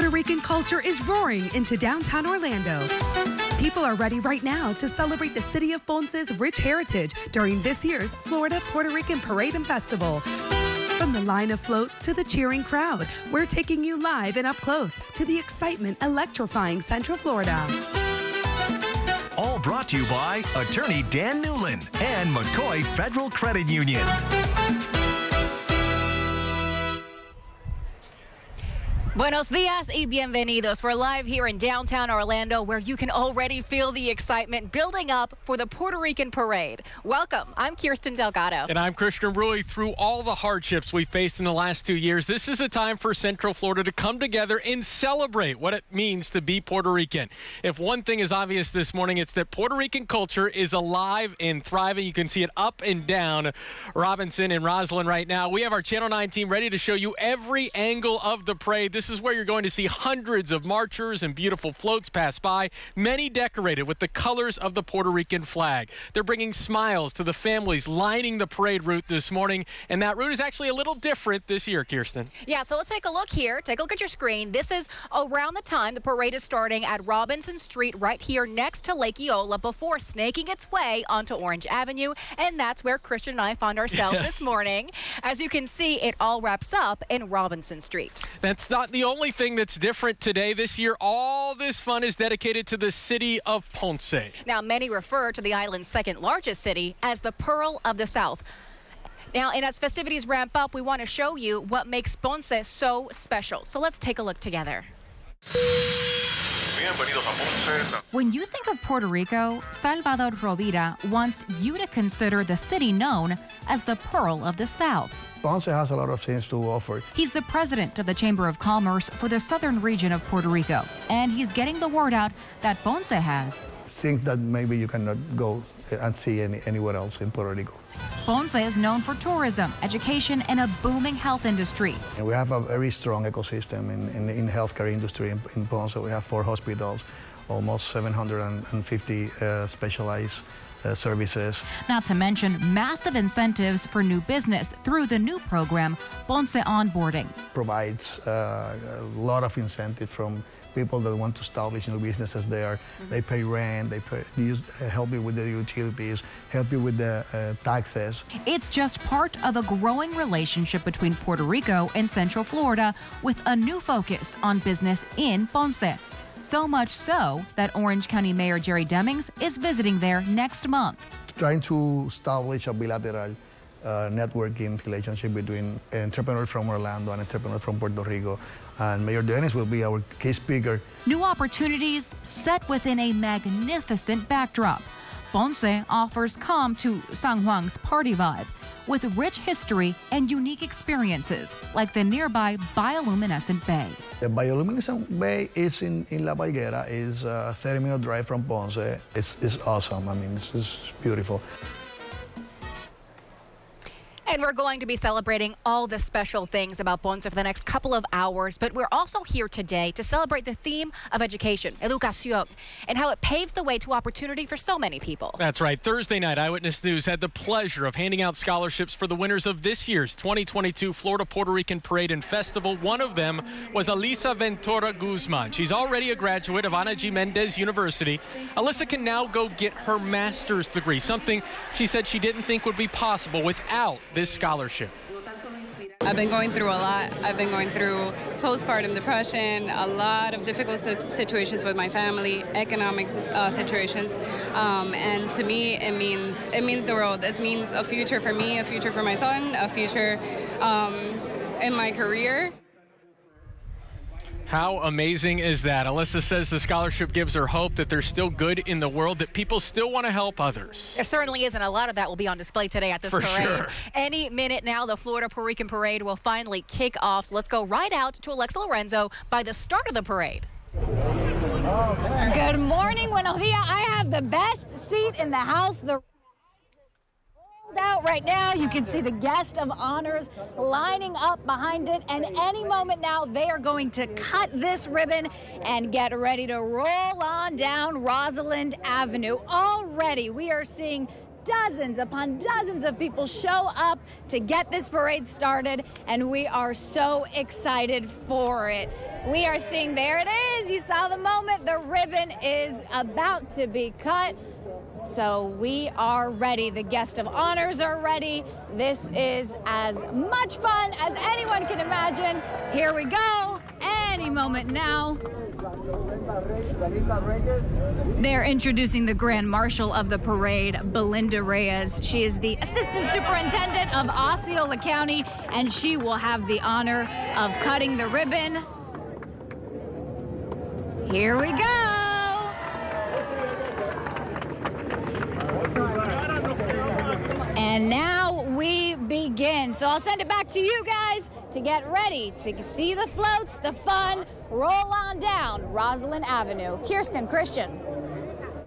Puerto Rican culture is roaring into downtown Orlando. People are ready right now to celebrate the city of Ponce's rich heritage during this year's Florida Puerto Rican Parade and Festival. From the line of floats to the cheering crowd, we're taking you live and up close to the excitement electrifying Central Florida. All brought to you by Attorney Dan Newland and McCoy Federal Credit Union. Buenos dias y bienvenidos. We're live here in downtown Orlando, where you can already feel the excitement building up for the Puerto Rican Parade. Welcome. I'm Kirsten Delgado. And I'm Christian Rui. Through all the hardships we faced in the last 2 years, this is a time for Central Florida to come together and celebrate what it means to be Puerto Rican. If one thing is obvious this morning, it's that Puerto Rican culture is alive and thriving. You can see it up and down Robinson and Roslyn right now. We have our Channel 9 team ready to show you every angle of the parade. This is where you're going to see hundreds of marchers and beautiful floats pass by, many decorated with the colors of the Puerto Rican flag. They're bringing smiles to the families lining the parade route this morning, and that route is actually a little different this year, Kirsten. Yeah, so let's take a look here. Take a look at your screen. This is around the time the parade is starting at Robinson Street right here next to Lake Eola before snaking its way onto Orange Avenue, and that's where Christian and I found ourselves this morning. As you can see, it all wraps up in Robinson Street. That's not the only thing that's different today. This year, all this fun is dedicated to the city of Ponce. Now, many refer to the island's second largest city as the Pearl of the South. Now, and as festivities ramp up, we want to show you what makes Ponce so special. So let's take a look together. When you think of Puerto Rico, Salvador Rovira wants you to consider the city known as the Pearl of the South. Ponce has a lot of things to offer. He's the president of the Chamber of Commerce for the southern region of Puerto Rico, and he's getting the word out that Ponce has Things that maybe you cannot go and see anywhere else in Puerto Rico. Ponce is known for tourism, education, and a booming health industry. And we have a very strong ecosystem in the healthcare industry in Ponce. We have 4 hospitals, almost 750 specialized services. Not to mention massive incentives for new business through the new program, Ponce Onboarding. Provides a lot of incentive from people that want to establish new businesses there. They pay rent, help you with the utilities, help you with the taxes. It's just part of a growing relationship between Puerto Rico and Central Florida with a new focus on business in Ponce. So much so that Orange County Mayor Jerry Demings is visiting there next month. Trying to establish a bilateral networking relationship between entrepreneurs from Orlando and entrepreneurs from Puerto Rico. And Mayor Dennis will be our key speaker. New opportunities set within a magnificent backdrop. Ponce offers calm to San Juan's party vibe, with rich history and unique experiences like the nearby bioluminescent bay. The bioluminescent bay is in La Palguera. It's a 30-minute drive from Ponce. It's awesome. I mean, it's beautiful. And we're going to be celebrating all the special things about Ponce for the next couple of hours, but we're also here today to celebrate the theme of education, educación, and how it paves the way to opportunity for so many people. That's right. Thursday night, Eyewitness News had the pleasure of handing out scholarships for the winners of this year's 2022 Florida Puerto Rican Parade and Festival. One of them was Alisa Ventura Guzman. She's already a graduate of Ana G. Mendez University. Alyssa can now go get her master's degree, something she said she didn't think would be possible without this scholarship. I've been going through a lot. I've been going through postpartum depression, a lot of difficult situations with my family, economic situations, and to me, it means the world. It means a future for me, a future for my son, a future in my career. How amazing is that? Alyssa says the scholarship gives her hope that there's still good in the world, that people still want to help others. There certainly is, and a lot of that will be on display today at this parade. Sure. Any minute now, the Florida Puerto Rican Parade will finally kick off. So let's go right out to Alexa Lorenzo by the start of the parade. Good morning, buenos dias. I have the best seat in the house. Out right now, you can see the guest of honors lining up behind it, and any moment now they are going to cut this ribbon and get ready to roll on down Rosalind Avenue. Already we are seeing dozens upon dozens of people show up to get this parade started, and we are so excited for it. We are seeing, there it is, you saw the moment, the ribbon is about to be cut. So we are ready. The guest of honors are ready. This is as much fun as anyone can imagine. Here we go. Any moment now. They're introducing the Grand Marshal of the parade, Belinda Reyes. She is the Assistant Superintendent of Osceola County, and she will have the honor of cutting the ribbon. Here we go. And now we begin. So I'll send it back to you guys to get ready to see the floats, the fun, roll on down Rosalind Avenue. Kirsten, Christian.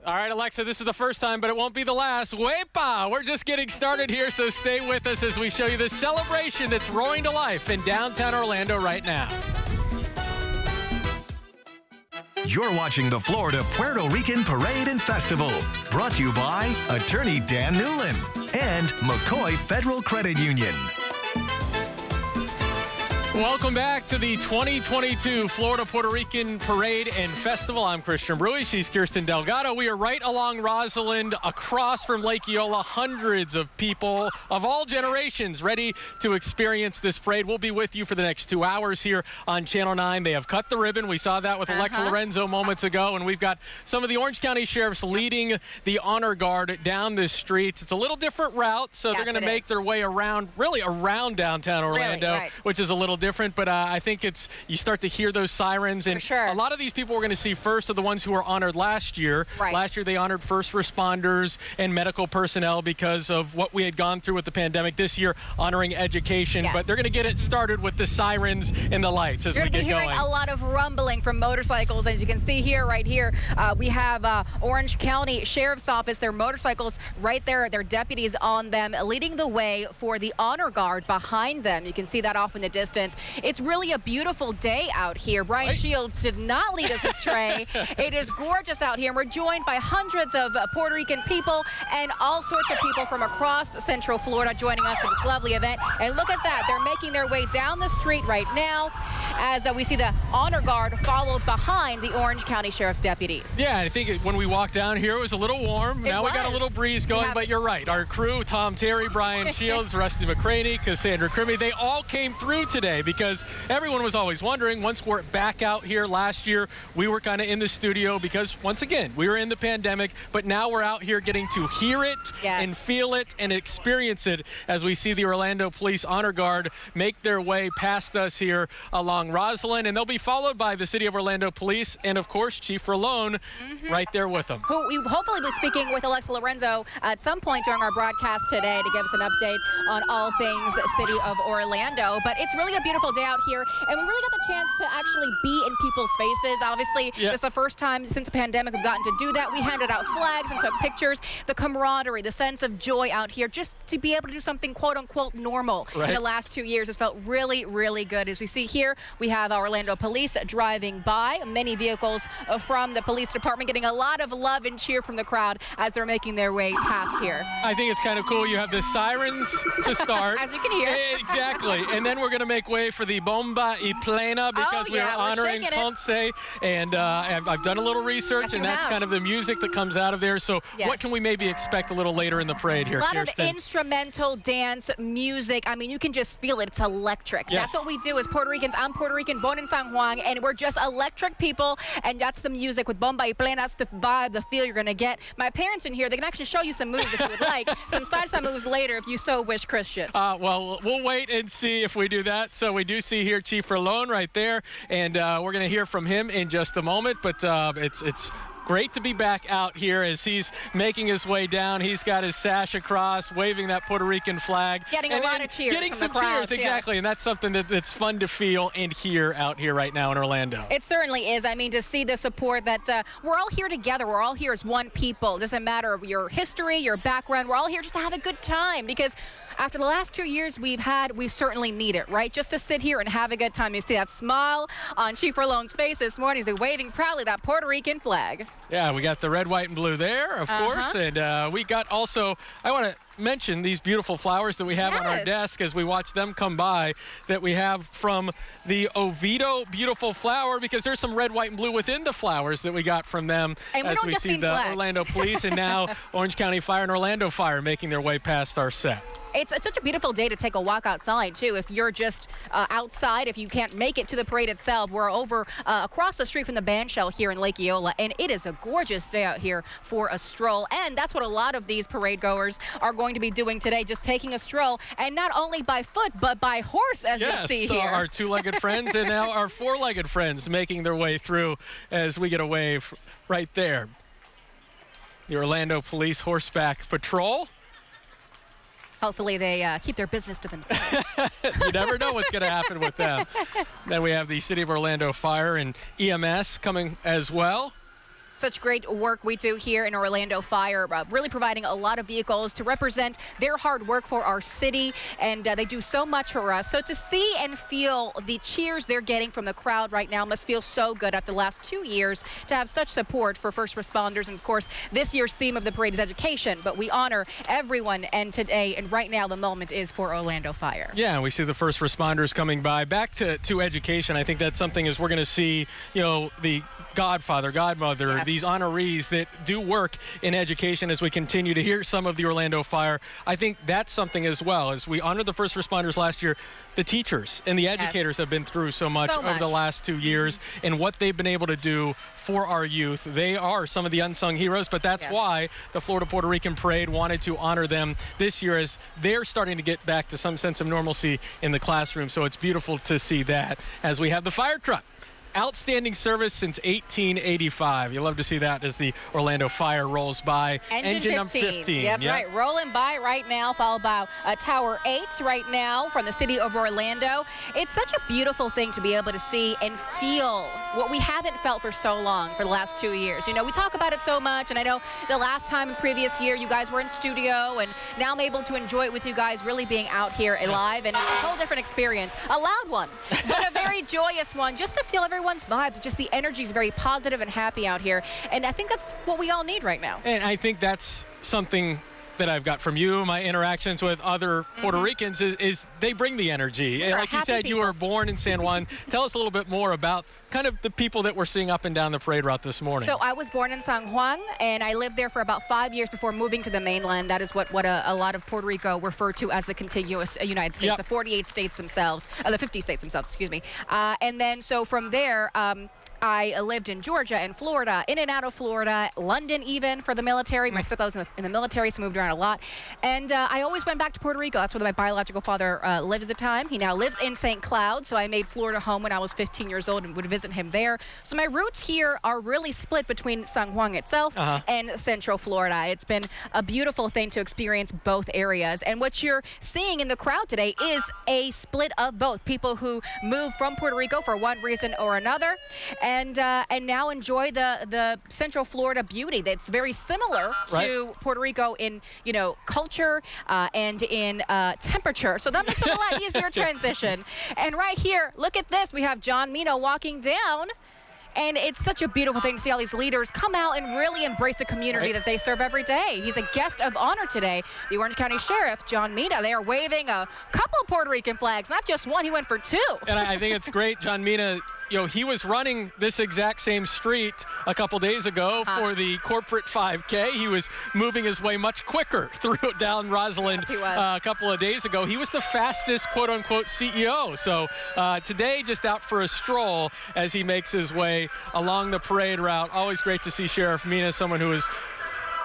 All right, Alexa, this is the first time, but it won't be the last. Wepa! We're just getting started here, so stay with us as we show you the celebration that's roaring to life in downtown Orlando right now. You're watching the Florida Puerto Rican Parade and Festival, brought to you by Attorney Dan Newlin and McCoy Federal Credit Union. Welcome back to the 2022 Florida Puerto Rican Parade and Festival. I'm Christian Brewy. She's Kirsten Delgado. We are right along Rosalind, across from Lake Eola. Hundreds of people of all generations ready to experience this parade. We'll be with you for the next 2 hours here on Channel 9. They have cut the ribbon. We saw that with Alexa Lorenzo moments ago, and we've got some of the Orange County sheriffs leading the honor guard down the streets. It's a little different route, so they're going to make their way around, really around downtown Orlando, which is a little different, but I think you start to hear those sirens, and a lot of these people we're going to see first are the ones who were honored last year. Last year they honored first responders and medical personnel because of what we had gone through with the pandemic. This year honoring education, but they're going to get it started with the sirens and the lights as we get going. You're hearing a lot of rumbling from motorcycles, as you can see here, right here. We have Orange County Sheriff's Office, their motorcycles right there, their deputies on them, leading the way for the honor guard behind them. You can see that off in the distance. It's really a beautiful day out here. Brian Shields did not lead us astray. It is gorgeous out here, and we're joined by hundreds of Puerto Rican people and all sorts of people from across Central Florida joining us for this lovely event. And look at that. They're making their way down the street right now as we see the honor guard followed behind the Orange County Sheriff's deputies. Yeah, I think when we walked down here, it was a little warm. Now we got a little breeze going, but you're right. Our crew, Tom Terry, Brian Shields, Rusty McCraney, Cassandra Crimmy, they all came through today because everyone was always wondering, once we're back out here last year, we were kind of in the studio because, once again, we were in the pandemic, but now we're out here getting to hear it and feel it and experience it as we see the Orlando Police Honor Guard make their way past us here along Rosalind, and they'll be followed by the City of Orlando Police and, of course, Chief Rolone right there with them. Who we hopefully will be speaking with Alexa Lorenzo at some point during our broadcast today to give us an update on all things City of Orlando. But it's really a beautiful day out here, and we really got the chance to actually be in people's faces. Obviously, this is the first time since the pandemic we've gotten to do that. We handed out flags and took pictures. The camaraderie, the sense of joy out here, just to be able to do something quote-unquote normal in the last 2 years has felt really, really good. As we see here, we have our Orlando Police driving by. Many vehicles from the police department getting a lot of love and cheer from the crowd as they're making their way past here. I think it's kind of cool. You have the sirens to start. As you can hear. Exactly. And then we're going to make way for the Bomba y Plena because we are honoring Ponce. And I've done a little research, and that's kind of the music that comes out of there. So what can we maybe expect a little later in the parade here, Kirsten? A lot Kirsten? of instrumental dance music. I mean, you can just feel it. It's electric. That's what we do as Puerto Ricans. I'm Puerto Rican, born in San Juan, and we're just electric people, and that's the music with Bomba y Plena. That's the vibe, the feel you're going to get. My parents in here, they can actually show you some moves if you would like. Some salsa moves later if you so wish, Christian. Well, we'll wait and see if we do that. So we do see here Chief Rolone right there, and we're going to hear from him in just a moment. But it's great to be back out here as he's making his way down. He's got his sash across, waving that Puerto Rican flag. Getting a lot of cheers. Getting from some the crowd, cheers, exactly. And that's something that's fun to feel and hear out here right now in Orlando. It certainly is. I mean, to see the support that we're all here together. We're all here as one people. It doesn't matter your history, your background. We're all here just to have a good time because after the last 2 years we certainly need it, right? Just to sit here and have a good time. You see that smile on Chief Orlone's face this morning. He's waving proudly that Puerto Rican flag. Yeah, we got the red, white, and blue there, of course. And we got also, I want to mention these beautiful flowers that we have on our desk as we watch them come by, that we have from the Oviedo Beautiful Flower, because there's some red, white, and blue within the flowers that we got from them, and as we see the Orlando Police and now Orange County Fire and Orlando Fire making their way past our set. It's such a beautiful day to take a walk outside, too. If you're just outside, if you can't make it to the parade itself, we're over across the street from the band shell here in Lake Eola, and it is a gorgeous day out here for a stroll. And that's what a lot of these parade goers are going to be doing today, just taking a stroll, and not only by foot, but by horse, as you see so here. Our two-legged friends and now our four-legged friends making their way through as we get a wave right there. The Orlando Police Horseback Patrol. Hopefully they keep their business to themselves. You never know what's going to happen with them. Then we have the City of Orlando Fire and EMS coming as well. Such great work we do here in Orlando Fire, really providing a lot of vehicles to represent their hard work for our city, and they do so much for us. So to see and feel the cheers they're getting from the crowd right now must feel so good after the last 2 years to have such support for first responders. And of course, this year's theme of the parade is education, but we honor everyone, and today and right now the moment is for Orlando Fire. Yeah, we see the first responders coming by. Back to education, I think that's something as we're going to see, the godfather, godmother, these honorees that do work in education as we continue to hear some of the Orlando Fire. I think that's something as well. As we honored the first responders last year, the teachers and the educators have been through so much over the last 2 years, and what they've been able to do for our youth. They are some of the unsung heroes, but that's why the Florida Puerto Rican Parade wanted to honor them this year, as they're starting to get back to some sense of normalcy in the classroom. So it's beautiful to see that as we have the fire truck. Outstanding service since 1885. You love to see that as the Orlando Fire rolls by. Engine number 15. That's right. Rolling by right now, followed by Tower 8 right now from the City of Orlando. It's such a beautiful thing to be able to see and feel what we haven't felt for so long for the last 2 years. We talk about it so much, and I know the last time in previous year you guys were in studio, and now I'm able to enjoy it with you guys really being out here live, and it's a whole different experience. A loud one, but a very joyous one, just to feel everyone's vibes. Just the energy is very positive and happy out here, and I think that's what we all need right now. And I think that's something that I've got from you, my interactions with other Puerto Ricans, is they bring the energy. And like you said, you were born in San Juan. Tell us a little bit more about kind of the people that we're seeing up and down the parade route this morning. So I was born in San Juan, and I lived there for about 5 years before moving to the mainland. That is what a lot of Puerto Rico refer to as the contiguous United States, the 48 states themselves, the 50 states themselves, excuse me. And then so from there, I lived in Georgia and Florida, in and out of Florida, London even for the military. My stepdad was in the military, so moved around a lot. And I always went back to Puerto Rico. That's where my biological father lived at the time. He now lives in St. Cloud, so I made Florida home when I was 15 years old and would visit him there. So my roots here are really split between San Juan itself and Central Florida. It's been a beautiful thing to experience both areas. And what you're seeing in the crowd today is a split of both. People who moved from Puerto Rico for one reason or another, and now enjoy the Central Florida beauty that's very similar to Puerto Rico in culture and in temperature. So that makes it a lot easier transition. And right here, look at this. We have John Mina walking down. And it's such a beautiful thing to see all these leaders come out and really embrace the community that they serve every day. He's a guest of honor today. The Orange County Sheriff, John Mina, they are waving a couple of Puerto Rican flags, not just one. He went for two. And I think it's great. John Mina, he was running this exact same street a couple days ago for the corporate 5K. He was moving his way much quicker down Rosalind a couple of days ago. He was the fastest, quote-unquote, CEO. So today, just out for a stroll as he makes his way along the parade route. Always great to see Sheriff Mina, someone who is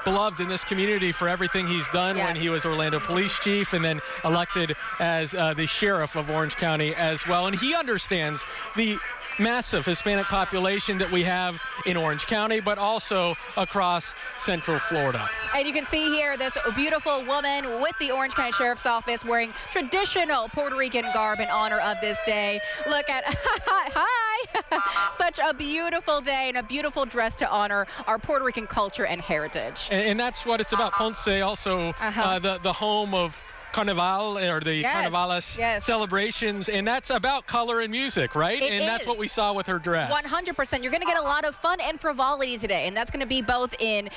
beloved in this community for everything he's done when he was Orlando Police Chief and then elected as the Sheriff of Orange County as well. And he understands the massive Hispanic population that we have in Orange County, but also across Central Florida. And you can see here this beautiful woman with the Orange County Sheriff's Office wearing traditional Puerto Rican garb in honor of this day. Look at, hi! Such a beautiful day and a beautiful dress to honor our Puerto Rican culture and heritage. And that's what it's about. Ponce, also the home of Carnival or the Carnivales celebrations, and that's about color and music, right? That's what we saw with her dress. 100%. You're going to get a lot of fun and frivolity today, and that's going to be both in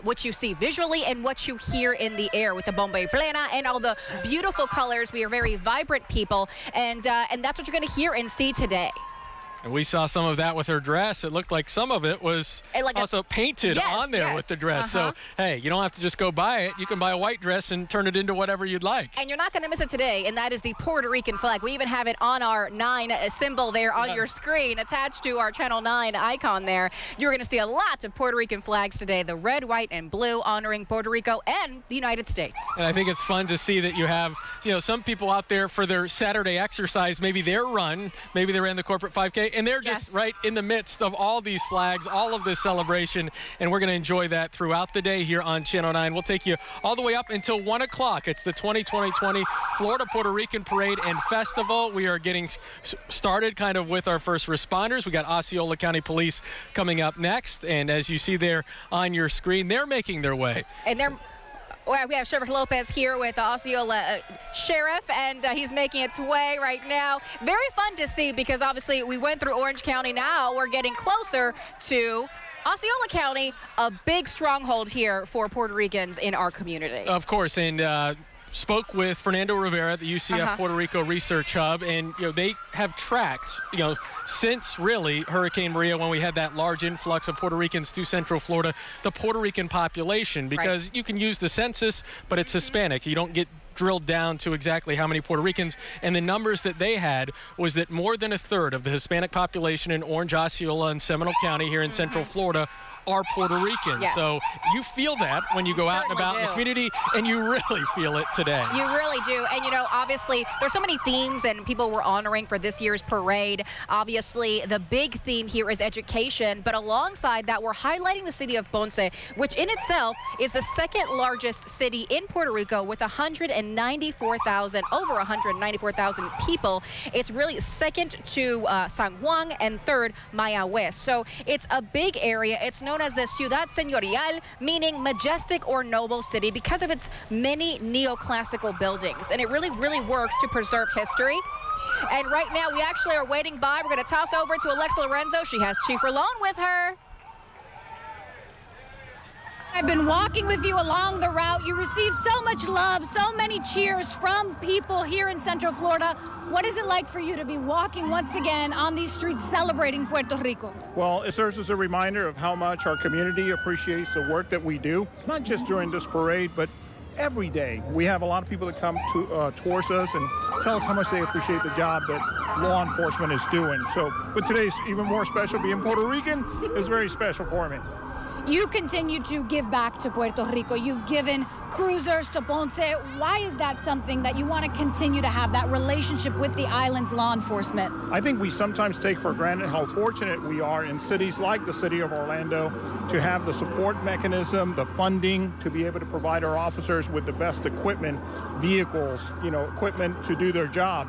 what you see visually and what you hear in the air with the bomba y plena and all the beautiful colors. We are very vibrant people, and that's what you're going to hear and see today. And we saw some of that with her dress. It looked like some of it was also painted on there with the dress. So, hey, you don't have to just go buy it. You can buy a white dress and turn it into whatever you'd like. And you're not going to miss it today, and that is the Puerto Rican flag. We even have it on our 9 symbol there on your screen attached to our Channel 9 icon there. You're going to see a lot of Puerto Rican flags today, the red, white, and blue, honoring Puerto Rico and the United States. And I think it's fun to see that you have, some people out there for their Saturday exercise, maybe their run, maybe they ran the corporate 5K, and they're just right in the midst of all these flags, all of this celebration, and we're going to enjoy that throughout the day here on Channel 9. We'll take you all the way up until 1 o'clock. It's the 2020 Florida Puerto Rican Parade and Festival. We are getting started kind of with our first responders. We got Osceola County Police coming up next, and as you see there on your screen, they're making their way. And we have Sheriff Lopez here with the Osceola Sheriff, and he's making its way right now. Very fun to see because obviously we went through Orange County. Now we're getting closer to Osceola County, a big stronghold here for Puerto Ricans in our community. Of course, and spoke with Fernando Rivera, the UCF Puerto Rico Research Hub, and they have tracked, since really Hurricane Maria, when we had that large influx of Puerto Ricans to Central Florida, the Puerto Rican population, because you can use the census, but it's Hispanic. You don't get drilled down to exactly how many Puerto Ricans, and the numbers that they had was that more than a third of the Hispanic population in Orange, Osceola, and Seminole County here in Central Florida are Puerto Rican. So you feel that when you go out and about in the community, and you really feel it today. You really do. And, obviously, there's so many themes and people we're honoring for this year's parade. Obviously, the big theme here is education, but alongside that, we're highlighting the city of Ponce, which in itself is the second largest city in Puerto Rico with over 194,000 people. It's really second to San Juan and third Mayagüez. So it's a big area. It's known as the Ciudad Señorial, meaning majestic or noble city, because of its many neoclassical buildings. And it really, really works to preserve history. And right now, we actually are waiting by. We're going to toss over to Alexa Lorenzo. She has Chief Rolón with her. I've been walking with you along the route. You received so much love, so many cheers from people here in Central Florida. What is it like for you to be walking once again on these streets celebrating Puerto Rico? Well, it serves as a reminder of how much our community appreciates the work that we do, not just during this parade, but every day. We have a lot of people that come towards us and tell us how much they appreciate the job that law enforcement is doing. So, but today's even more special. Being Puerto Rican is very special for me. You continue to give back to Puerto Rico. You've given cruisers to Ponce. Why is that something that you want to continue to have, that relationship with the island's law enforcement? I think we sometimes take for granted how fortunate we are in cities like the city of Orlando to have the support mechanism, the funding to be able to provide our officers with the best equipment, vehicles, equipment to do their job.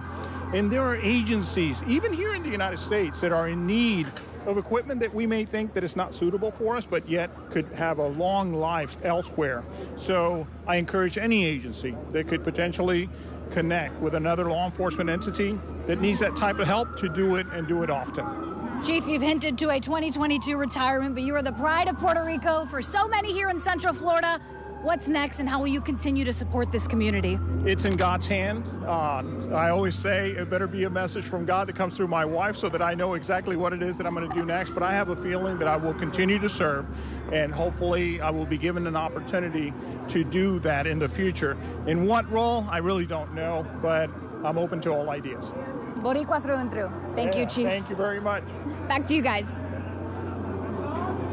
And there are agencies, even here in the United States, that are in need of equipment that we may think that is not suitable for us, but yet could have a long life elsewhere. So I encourage any agency that could potentially connect with another law enforcement entity that needs that type of help to do it and do it often. Chief, you've hinted to a 2022 retirement, but you are the pride of Puerto Rico for so many here in Central Florida. What's next, and how will you continue to support this community? It's in God's hand. I always say it better be a message from God that comes through my wife so that I know exactly what it is that I'm going to do next. But I have a feeling that I will continue to serve, and hopefully I will be given an opportunity to do that in the future. In what role, I really don't know, but I'm open to all ideas. Boricua through and through. Thank you, Chief. Thank you very much. Back to you guys.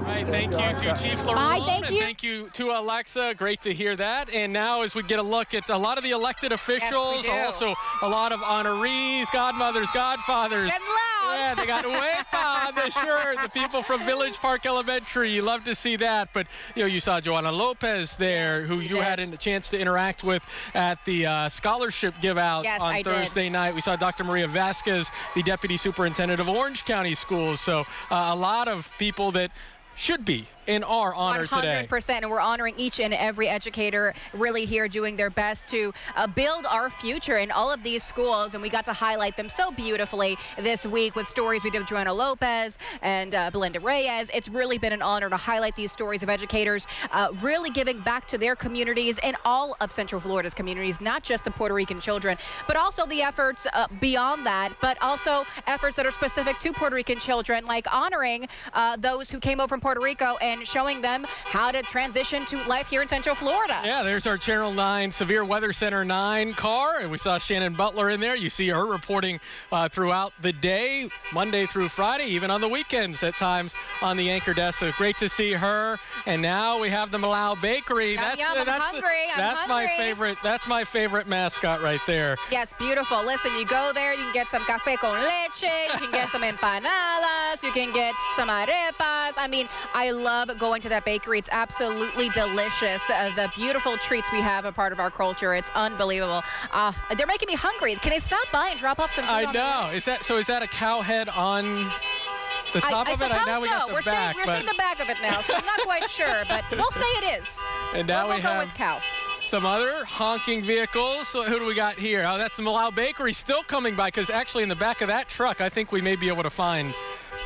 All right, thank you to Chief Rolón, and thank you to Alexa. Great to hear that. And now as we get a look at a lot of the elected officials, also a lot of honorees, godmothers, godfathers. Getting loud. Yeah, they got Uepa on the shirt. The people from Village Park Elementary. You love to see that. But, you saw Joanna Lopez there, who you had a chance to interact with at the scholarship give-out on Thursday night. We saw Dr. Maria Vasquez, the Deputy Superintendent of Orange County Schools. So a lot of people that should be in our honor today. 100%, and we're honoring each and every educator really here doing their best to build our future in all of these schools, and we got to highlight them so beautifully this week with stories we did with Joanna Lopez and Belinda Reyes. It's really been an honor to highlight these stories of educators really giving back to their communities and all of Central Florida's communities, not just the Puerto Rican children, but also the efforts beyond that, but also efforts that are specific to Puerto Rican children, like honoring those who came over from Puerto Rico and showing them how to transition to life here in Central Florida. Yeah, there's our Channel 9 Severe Weather Center 9 car, and we saw Shannon Butler in there. You see her reporting throughout the day, Monday through Friday, even on the weekends at times on the anchor desk. So great to see her. And now we have the Malau Bakery. I'm hungry. That's my favorite mascot right there. Yes, beautiful. Listen, you go there, you can get some café con leche, you can get some empanadas, you can get some arepas. I mean, I love going to that bakery. It's absolutely delicious. The beautiful treats we have a part of our culture. It's unbelievable. They're making me hungry. Can they stop by and drop off some food? I know. Is that a cow head on the top of it? Now we got the back. We're seeing the back of it now, so I'm not quite sure, but we'll say it is. And now we'll we go have with cow. Some other honking vehicles. So who do we got here? Oh, that's the Malau Bakery still coming by, because actually in the back of that truck, I think we may be able to find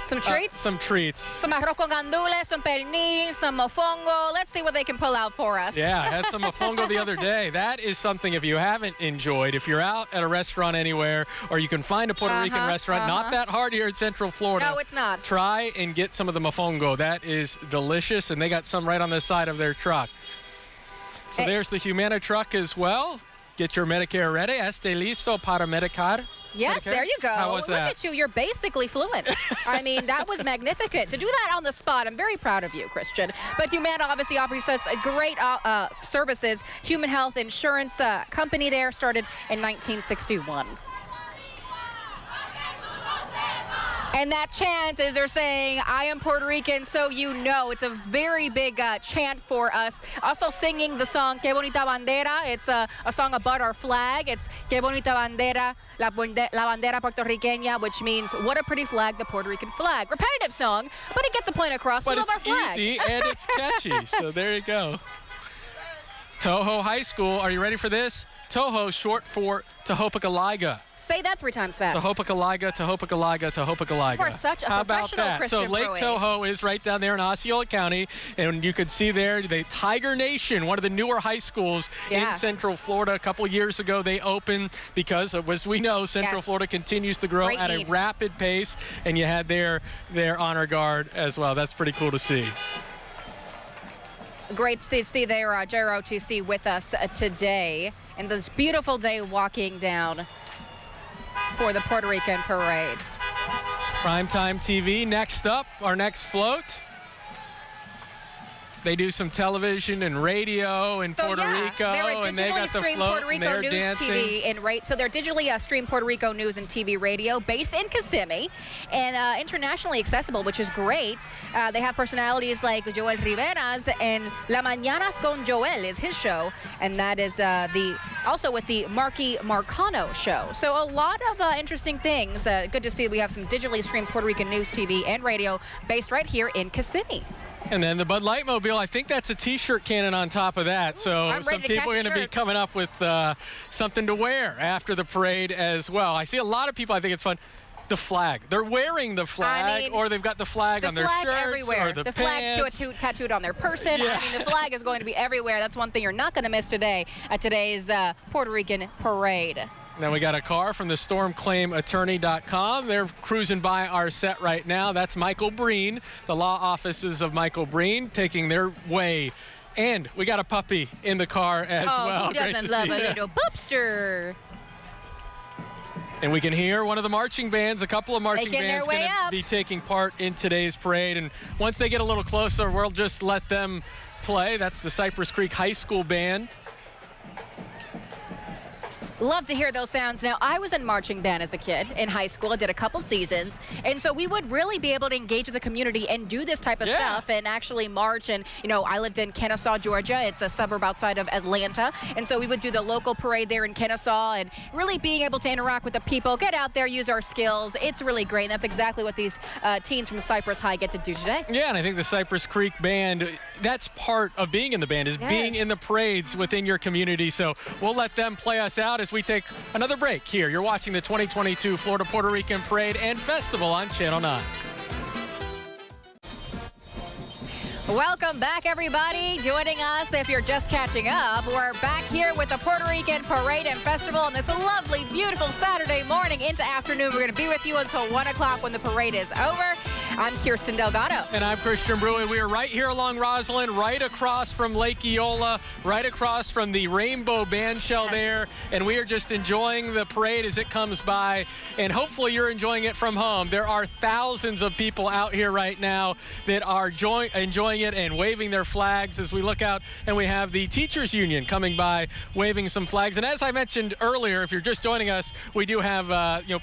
some treats? Some treats. Some arroz con gandules, some pernil, some mofongo. Let's see what they can pull out for us. Yeah, I had some mofongo the other day. That is something, if you haven't enjoyed, if you're out at a restaurant anywhere, or you can find a Puerto Rican restaurant, not that hard here in Central Florida. No, it's not. Try and get some of the mofongo. That is delicious, and they got some right on the side of their truck. So there's the Humana truck as well. Get your Medicare ready. Esté listo para medicar. Yes, Medicare? there you go. How was that? Look at you. You're basically fluent. I mean, that was magnificent. To do that on the spot, I'm very proud of you, Christian. But Humana obviously offers us great services. Human Health Insurance company there started in 1961. And that chant is they're saying, I am Puerto Rican, so you know. It's a very big chant for us. Also singing the song, Que Bonita Bandera. It's a song about our flag. It's Que Bonita Bandera, la bandera puertorriqueña, which means what a pretty flag, the Puerto Rican flag. Repetitive song, but it gets a point across. But we love our flag. It's easy and it's catchy, so there you go. Toho High School, are you ready for this? Toho, short for Tehopekaliga. Say that 3 times fast. Tehopekaliga, Tehopekaliga, Tehopekaliga. You are such a How about professional, that? Christian So Lake Brewing. Toho is right down there in Osceola County, and you can see there the Tiger Nation, one of the newer high schools in Central Florida. A couple years ago, they opened because, as we know, Central Florida continues to grow at a rapid pace, and you had their honor guard as well. That's pretty cool to see. Great to see there, JROTC with us today. And this beautiful day walking down for the Puerto Rican parade. Primetime TV. Next up, our next float. They do some television and radio in Puerto Rico, and they got the float, Puerto Rico and they're news, dancing. TV, and so they're digitally streamed Puerto Rico news and TV radio based in Kissimmee and internationally accessible, which is great. They have personalities like Joel Rivera's, and La Mañanas con Joel is his show, and that is also with the Marky Marcano show. So a lot of interesting things. Good to see we have some digitally streamed Puerto Rican news, TV, and radio based right here in Kissimmee. And then the Bud Light Mobile, I think that's a T-shirt cannon on top of that. So some people are going to be coming up with something to wear after the parade as well. I see a lot of people, I think it's fun. The flag. They're wearing the flag, or they've got the flag on their shirts everywhere. or the pants. Flag tattooed on their person. Yeah. I mean, the flag is going to be everywhere. That's one thing you're not going to miss today at today's Puerto Rican parade. Now we got a car from the stormclaimattorney.com. They're cruising by our set right now. That's Michael Breen, the law offices of Michael Breen, taking their way. And we got a puppy in the car as well. Who doesn't love a little pupster? And we can hear one of the marching bands, a couple of marching bands going to be taking part in today's parade. And once they get a little closer, we'll just let them play. That's the Cypress Creek High School Band. Love to hear those sounds. Now, I was in marching band as a kid in high school. I did a couple seasons. And so we would really be able to engage with the community and do this type of stuff and actually march. And, you know, I lived in Kennesaw, Georgia. It's a suburb outside of Atlanta. And so we would do the local parade there in Kennesaw and really being able to interact with the people, get out there, use our skills. It's really great. And that's exactly what these teens from Cypress High get to do today. Yeah, and I think the Cypress Creek Band, that's part of being in the band, is being in the parades within your community. So we'll let them play us out as we take another break here. You're watching the 2022 Florida Puerto Rican Parade and Festival on Channel 9. Welcome back, everybody. Joining us, if you're just catching up, we're back here with the Puerto Rican Parade and Festival on this lovely, beautiful Saturday morning into afternoon. We're going to be with you until 1 o'clock when the parade is over. I'm Kirsten Delgado. And I'm Christian Brewer. We are right here along Roslyn, right across from Lake Eola, right across from the Rainbow Bandshell there. And we are just enjoying the parade as it comes by. And hopefully you're enjoying it from home. There are thousands of people out here right now that are enjoying it and waving their flags as we look out, and we have the Teachers Union coming by waving some flags. And as I mentioned earlier, if you're just joining us, we do have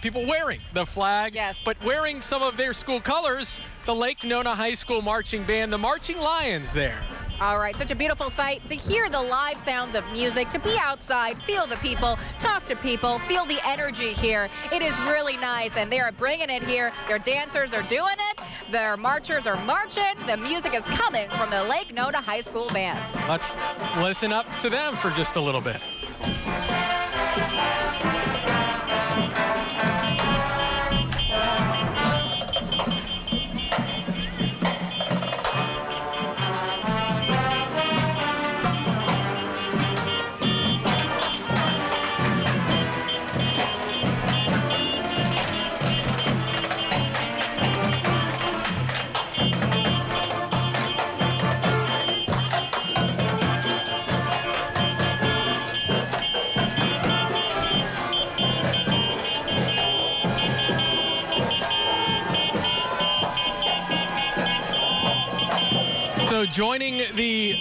people wearing the flag, but wearing some of their school colors. The Lake Nona High School Marching Band, the Marching Lions there. All right, such a beautiful sight to hear the live sounds of music, to be outside, feel the people, talk to people, feel the energy here. It is really nice, and they are bringing it here. Their dancers are doing it. Their marchers are marching. The music is coming from the Lake Nona High School Band. Let's listen up to them for just a little bit. So joining the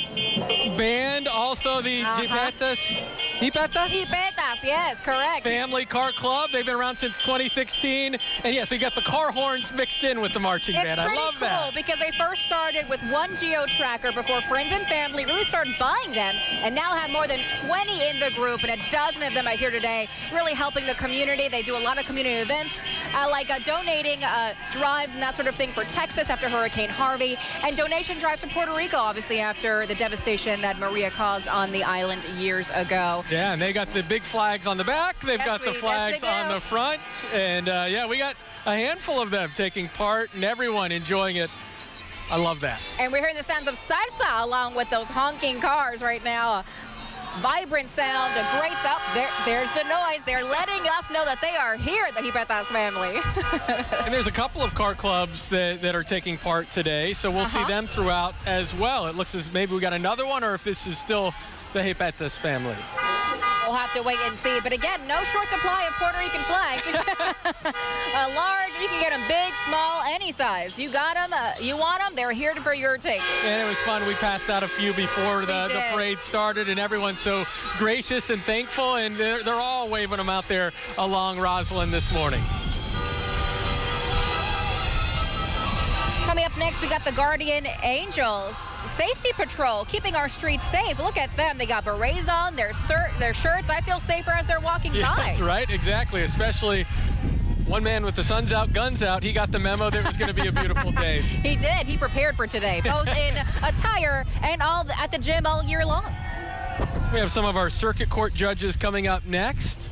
band, also the Jipetas, yes, correct. Family Car Club. They've been around since 2016. And yes, so you got the car horns mixed in with the marching band. I love that. It's pretty cool because they first started with one geo-tracker before friends and family really started buying them, and now have more than 20 in the group, and a dozen of them are here today, really helping the community. They do a lot of community events, like donating drives and that sort of thing for Texas after Hurricane Harvey, and donation drives to Puerto Rico, obviously, after the devastation that Maria caused on the island years ago. Yeah, and they got the big flags on the back. They've got the flags on the front. And, yeah, we got a handful of them taking part and everyone enjoying it. I love that. And we're hearing the sounds of salsa along with those honking cars right now. Vibrant sound, a great sound. There's the noise. They're letting us know that they are here, the Jipetas family. And there's a couple of car clubs that are taking part today, so we'll see them throughout as well. It looks as maybe we got another one, or if this is still the Jipetas family. We'll have to wait and see. But again, no short supply of Puerto Rican flags. Large, you can get them big, small, any size. You got them, you want them, they're here for your take. And it was fun. We passed out a few before the parade started, and everyone's so gracious and thankful, and they're all waving them out there along Roslyn this morning. Coming up next, we got the Guardian Angels Safety Patrol, keeping our streets safe. Look at them. They got berets on, their shirts. I feel safer as they're walking by. Yes, right, exactly, especially one man with the sun's out, guns out. He got the memo that it was going to be a beautiful day. He did. He prepared for today, both in attire and at the gym all year long. We have some of our circuit court judges coming up next.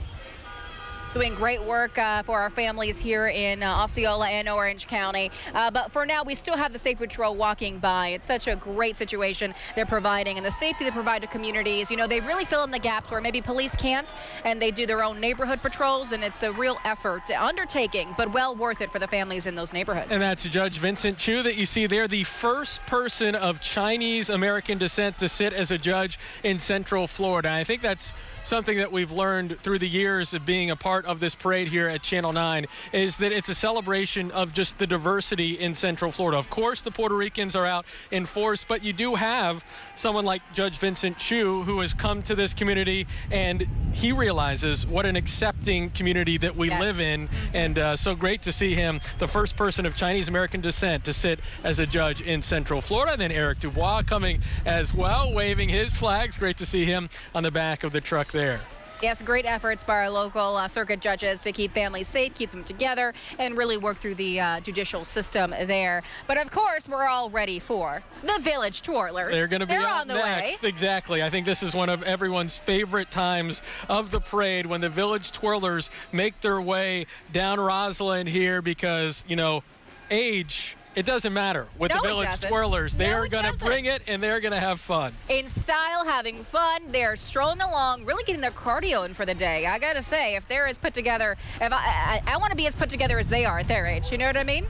Doing great work for our families here in Osceola and Orange County. But for now, we still have the State Patrol walking by. It's such a great situation they're providing, and the safety they provide to communities. You know, they really fill in the gaps where maybe police can't, and they do their own neighborhood patrols, and it's a real effort, undertaking, but well worth it for the families in those neighborhoods. And that's Judge Vincent Chu that you see there, the first person of Chinese American descent to sit as a judge in Central Florida. I think that's something that we've learned through the years of being a part of this parade here at Channel 9 is that it's a celebration of just the diversity in Central Florida. Of course, the Puerto Ricans are out in force, but you do have someone like Judge Vincent Chu who has come to this community, and he realizes what an accepting community that we live in, and so great to see him, the first person of Chinese American descent to sit as a judge in Central Florida. And then Eric Dubois coming as well, waving his flags. Great to see him on the back of the truck there. Yes, great efforts by our local circuit judges to keep families safe, keep them together, and really work through the judicial system there. But of course, we're all ready for the Village Twirlers. They're going to be on the next. way. Exactly. I think this is one of everyone's favorite times of the parade, when the Village Twirlers make their way down Roslyn here, because, you know, age, it doesn't matter with the Village Twirlers. They are going to bring it, and they're going to have fun. In style, having fun. They're strolling along, really getting their cardio in for the day. I got to say, if they're as put together, if I want to be as put together as they are at their age. You know what I mean?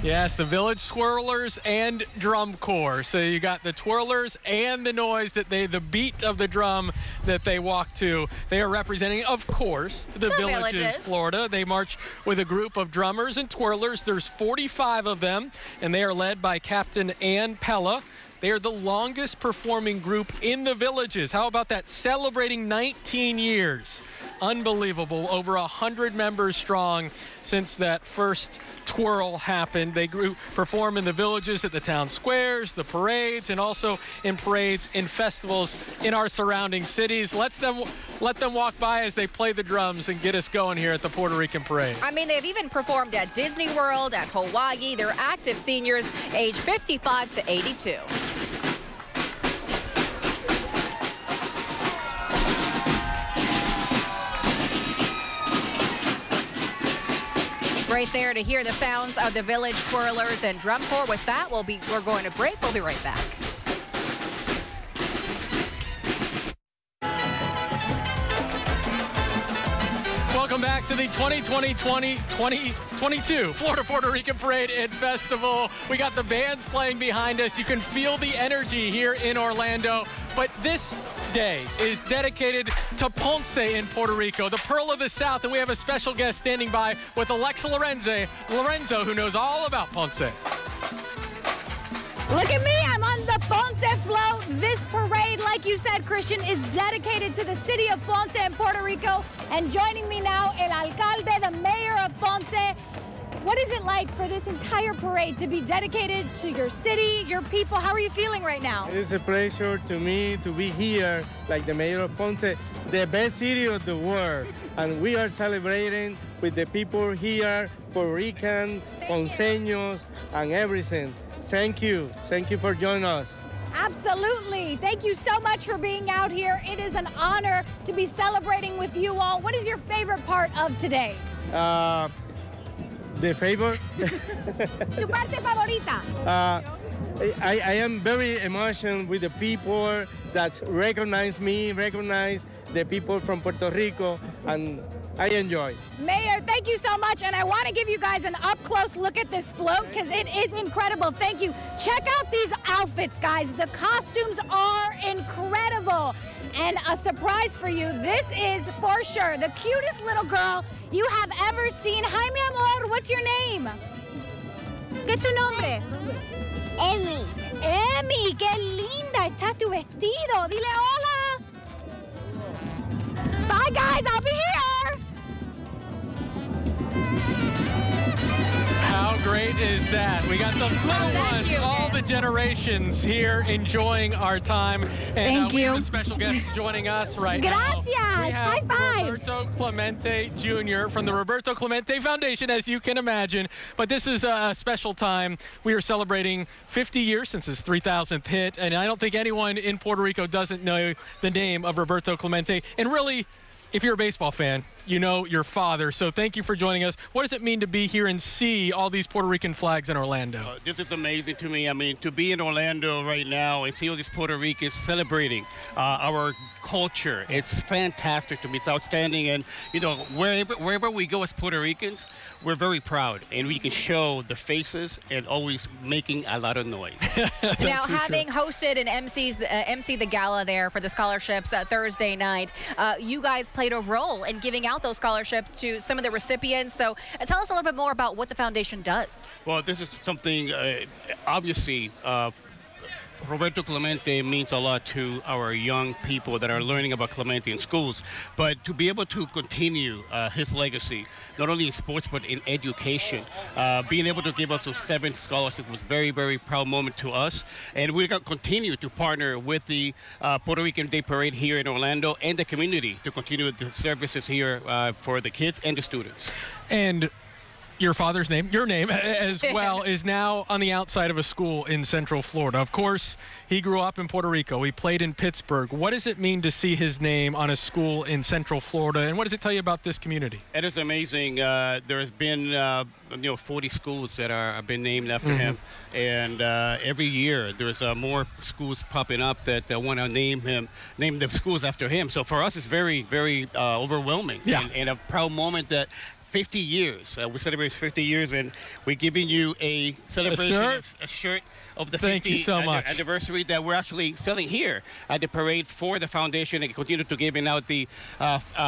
Yes, the Village Twirlers and Drum Corps. So you got the twirlers and the noise that the beat of the drum that they walk to. They are representing, of course, the Villages, Florida. They march with a group of drummers and twirlers. There's 45 of them, and they are led by Captain Ann Pella. They are the longest performing group in the Villages. How about that? Celebrating 19 years. Unbelievable. Over 100 members strong since that first twirl happened. They perform in the Villages, at the town squares, the parades, and also in parades and festivals in our surrounding cities. Let them walk by as they play the drums and get us going here at the Puerto Rican Parade. I mean, they've even performed at Disney World, at Hawaii. They're active seniors, age 55 to 82. Right there to hear the sounds of the Village Twirlers and Drum Corps. With that, we're going to break. We'll be right back. Welcome back to the 2022 Florida Puerto Rican Parade and Festival. We got the bands playing behind us. You can feel the energy here in Orlando. But this day is dedicated to Ponce in Puerto Rico, the Pearl of the South, and we have a special guest standing by with Alexa Lorenzo, who knows all about Ponce. Look at me, I'm on the Ponce float. This parade, like you said, Christian, is dedicated to the city of Ponce in Puerto Rico. And joining me now, El Alcalde, the mayor of Ponce. What is it like for this entire parade to be dedicated to your city, your people? How are you feeling right now? It is a pleasure to me to be here, like the mayor of Ponce, the best city of the world. And we are celebrating with the people here, Puerto Rican, Ponceños, and everything. Thank you. Thank you for joining us. Absolutely. Thank you so much for being out here. It is an honor to be celebrating with you all. What is your favorite part of today? The favor? Tu parte favorita? I am very emotional with the people that recognize me, recognize the people from Puerto Rico, and I enjoy. Mayor, thank you so much, and I want to give you guys an up-close look at this float because it is incredible. Thank you. Check out these outfits, guys. The costumes are incredible. And a surprise for you, this is for sure the cutest little girl you have ever seen. Hi, mi amor, what's your name? ¿Qué es tu nombre? Emmy. Emmy, qué linda está tu vestido. Dile hola. Bye, guys, I'll be here. How great is that? We got the little ones, all the generations here enjoying our time. And we have a special guest joining us right now. Gracias. We have High five. Roberto Clemente Jr. from the Roberto Clemente Foundation, as you can imagine. But this is a special time. We are celebrating 50 years since his 3,000th hit. And I don't think anyone in Puerto Rico doesn't know the name of Roberto Clemente. And really, if you're a baseball fan, you know your father. So thank you for joining us. What does it mean to be here and see all these Puerto Rican flags in Orlando? This is amazing to me. I mean, to be in Orlando right now and see all these Puerto Ricans celebrating our culture, it's fantastic to me. It's outstanding. And, you know, wherever we go as Puerto Ricans, we're very proud. And we can show the faces and always making a lot of noise. Now, having hosted and MC the gala there for the scholarships Thursday night, you guys played a role in giving out those scholarships to some of the recipients. So tell us a little bit more about what the foundation does. Well, this is something, obviously, Roberto Clemente means a lot to our young people that are learning about Clemente in schools, but to be able to continue his legacy, not only in sports but in education, being able to give us those 7 scholarships was very, very proud moment to us. And we're going to continue to partner with the Puerto Rican Day Parade here in Orlando and the community to continue the services here for the kids and the students. And your father's name, your name as well, is now on the outside of a school in Central Florida. Of course, he grew up in Puerto Rico. He played in Pittsburgh. What does it mean to see his name on a school in Central Florida, and what does it tell you about this community? It is amazing. There has been 40 schools that have been named after him, and every year there's more schools popping up that want to name the schools after him. So for us, it's very, very overwhelming, and a proud moment that 50 years. We celebrate 50 years, and we're giving you a celebration, a shirt of the 50th anniversary that we're actually selling here at the parade for the foundation, and continue to giving out the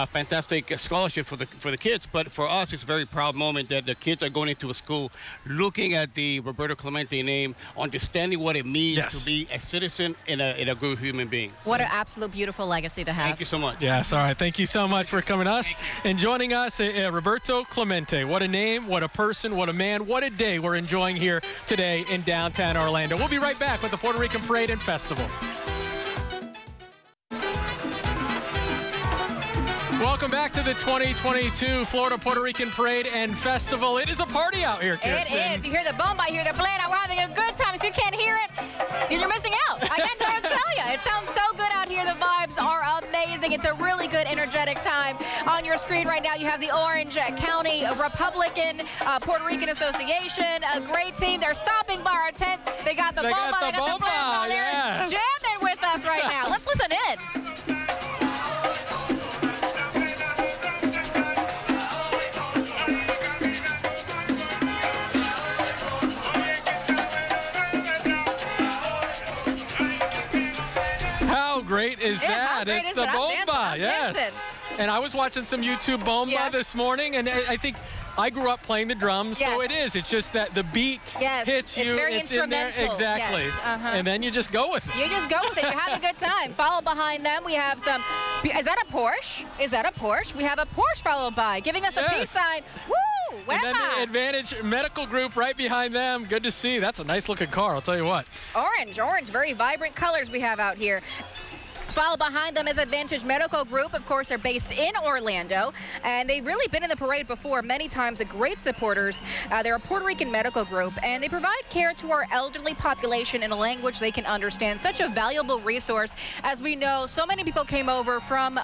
fantastic scholarship for the kids. But for us, it's a very proud moment that the kids are going into a school, looking at the Roberto Clemente name, understanding what it means to be a citizen and a good human being. What an absolute beautiful legacy to have. Thank you so much. Yes, all right. Thank you so much for coming to us and joining us. Roberto Clemente. What a name, what a person, what a man, what a day we're enjoying here today in downtown Orlando. We'll be right back with the Puerto Rican Parade and Festival. Welcome back to the 2022 Florida Puerto Rican Parade and Festival. It is a party out here, Kirsten. It is. You hear the bomba, you hear the blend. We're having a good time. If you can't hear it, then you're missing out. I can't tell you. It sounds so good out here. The vibes are amazing. It's a really good, energetic time. On your screen right now, you have the Orange County Republican Puerto Rican Association, a great team. They're stopping by our tent. They got the bomba, they got the blend. They're jamming with us right now. Let's listen in. How great is that? It's the bomba, yes. And I was watching some YouTube bomba this morning, and I think I grew up playing the drums, so it is. It's just that the beat hits you. It's very instrumental. In there. Exactly. Yes. And then you just go with it. You just go with it. You have a good time. Follow behind them. We have some. Is that a Porsche? Is that a Porsche? We have a Porsche followed by, giving us a peace sign. Woo! And then the Advantage Medical Group right behind them. Good to see. That's a nice looking car, I'll tell you what. Orange, very vibrant colors we have out here. Follow behind them is Advantage Medical Group. Of course, they're based in Orlando, and they've really been in the parade before many times. Great supporters. They're a Puerto Rican medical group, and they provide care to our elderly population in a language they can understand. Such a valuable resource. As we know, so many people came over from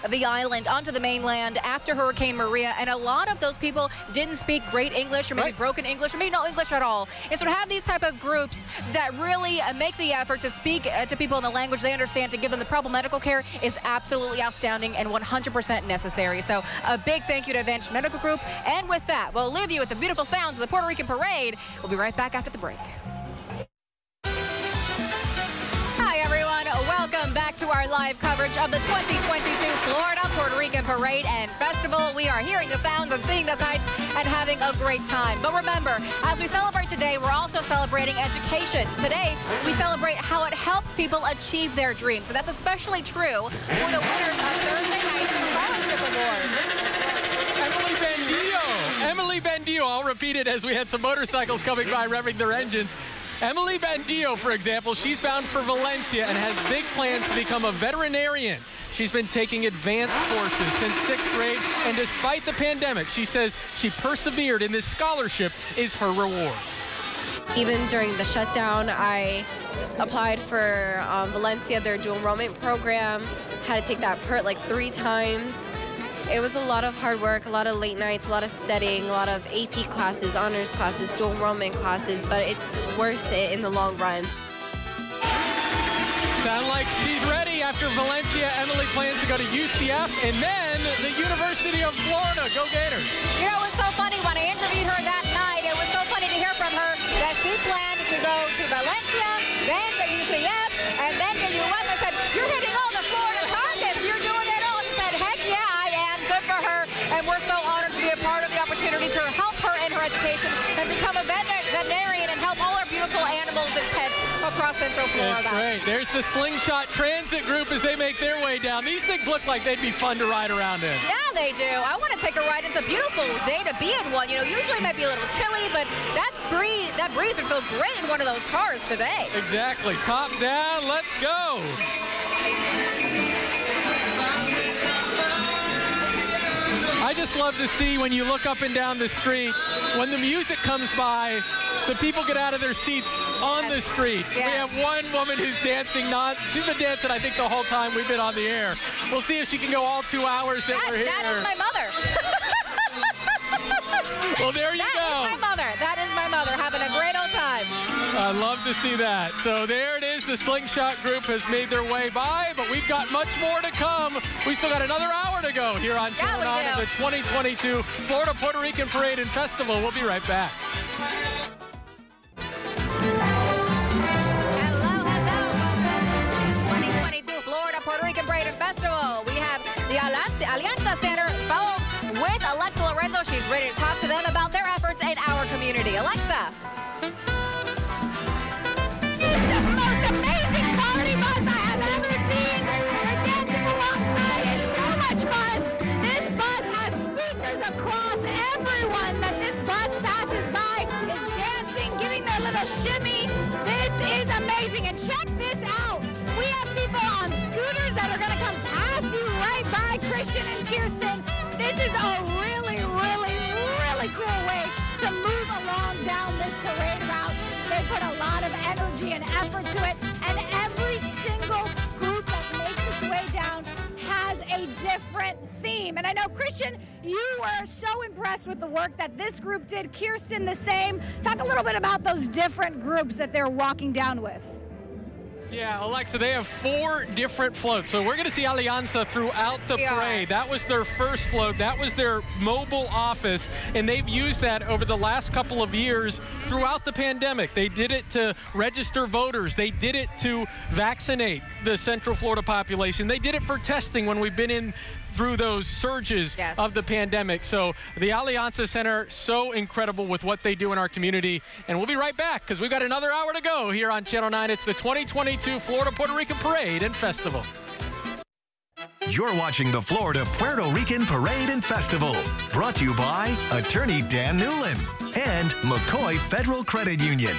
the island onto the mainland after Hurricane Maria, and a lot of those people didn't speak great English, or maybe broken English, or maybe no English at all. And so to have these type of groups that really make the effort to speak to people in the language they understand, to give them the proper medical care, is absolutely outstanding and 100% necessary. So a big thank you to Advantage Medical Group. And with that, we'll leave you with the beautiful sounds of the Puerto Rican Parade. We'll be right back after the break. Hi, everyone. Welcome back to our live coverage of the 2022 Florida Puerto Rican Parade and Festival. We are hearing the sounds and seeing the sights and having a great time. But remember, as we celebrate today, we're also celebrating education. Today, we celebrate how it helps people achieve their dreams. And that's especially true for the winners of Thursday night's Scholarship Award. Emily Bandillo. I'll repeat it as we had some motorcycles coming by revving their engines. Emily Bandillo, for example, she's bound for Valencia and has big plans to become a veterinarian. She's been taking advanced courses since 6th grade, and despite the pandemic, she says she persevered, and this scholarship is her reward. Even during the shutdown, I applied for Valencia, their dual enrollment program. Had to take that PERT like 3 times. It was a lot of hard work, a lot of late nights, a lot of studying, a lot of AP classes, honors classes, dual enrollment classes, but it's worth it in the long run. Sound like she's ready. After Valencia, Emily plans to go to UCF and then the University of Florida. Go Gators. You know, it was so funny when I interviewed her that night. It was so funny to hear from her that she planned to go to Valencia, then to UCF, and then to UF. I said, you're hitting all the Florida targets. You're doing it all. She said, heck yeah, I am. Good for her. And we're so honored to be a part of the opportunity to help her in her education and become a veterinarian and help all our beautiful animals and pets across Central Florida. That's great. There's the Slingshot Transit Group as they make their way down. These things look like they'd be fun to ride around in. Yeah, they do. I want to take a ride. It's a beautiful day to be in one. You know, usually it might be a little chilly, but that breeze would feel great in one of those cars today. Exactly. Top down. Let's go. I just love to see when you look up and down the street, when the music comes by, the people get out of their seats on the street. Yes. We have one woman who's dancing. She's been dancing, I think, the whole time we've been on the air. We'll see if she can go all 2 hours that we're here. That is my mother. Well, there you go. That is my mother. That is my mother having a great old time. I love to see that. So there it is. The Slingshot Group has made their way by, but we've got much more to come. We still got another hour to go here on Channel 9 of the 2022 Florida Puerto Rican Parade and Festival. We'll be right back. Hello. 2022 Florida Puerto Rican Parade and Festival. We have the Alianza Center followed with Alexa Lorenzo. She's ready to talk to them about their efforts in our community. Alexa. This is the most amazing party bus I have ever seen. We're dancing alongside. It's so much fun. This bus has speakers across. Everyone that this bus passes by is dancing, giving their little shimmy. This is amazing. And check this out. We have people on scooters that are going to come pass you right by, Christian and Kirsten. This is a really, really, really cool way to move along down this parade route. They put a lot of energy and effort to it, and every single group that makes its way down has a different theme. And I know, Christian, you were so impressed with the work that this group did. Kirsten, the same. Talk a little bit about those different groups that they're walking down with. Yeah, Alexa, they have 4 different floats. So we're going to see Alianza throughout the parade. That was their first float. That was their mobile office, and they've used that over the last couple of years throughout the pandemic. They did it to register voters. They did it to vaccinate the Central Florida population. They did it for testing when we've been in through those surges of the pandemic. So the Alianza Center, so incredible with what they do in our community. And we'll be right back because we've got another hour to go here on Channel 9. It's the 2022 Florida Puerto Rican Parade and Festival. You're watching the Florida Puerto Rican Parade and Festival, brought to you by Attorney Dan Newlin and McCoy Federal Credit Union.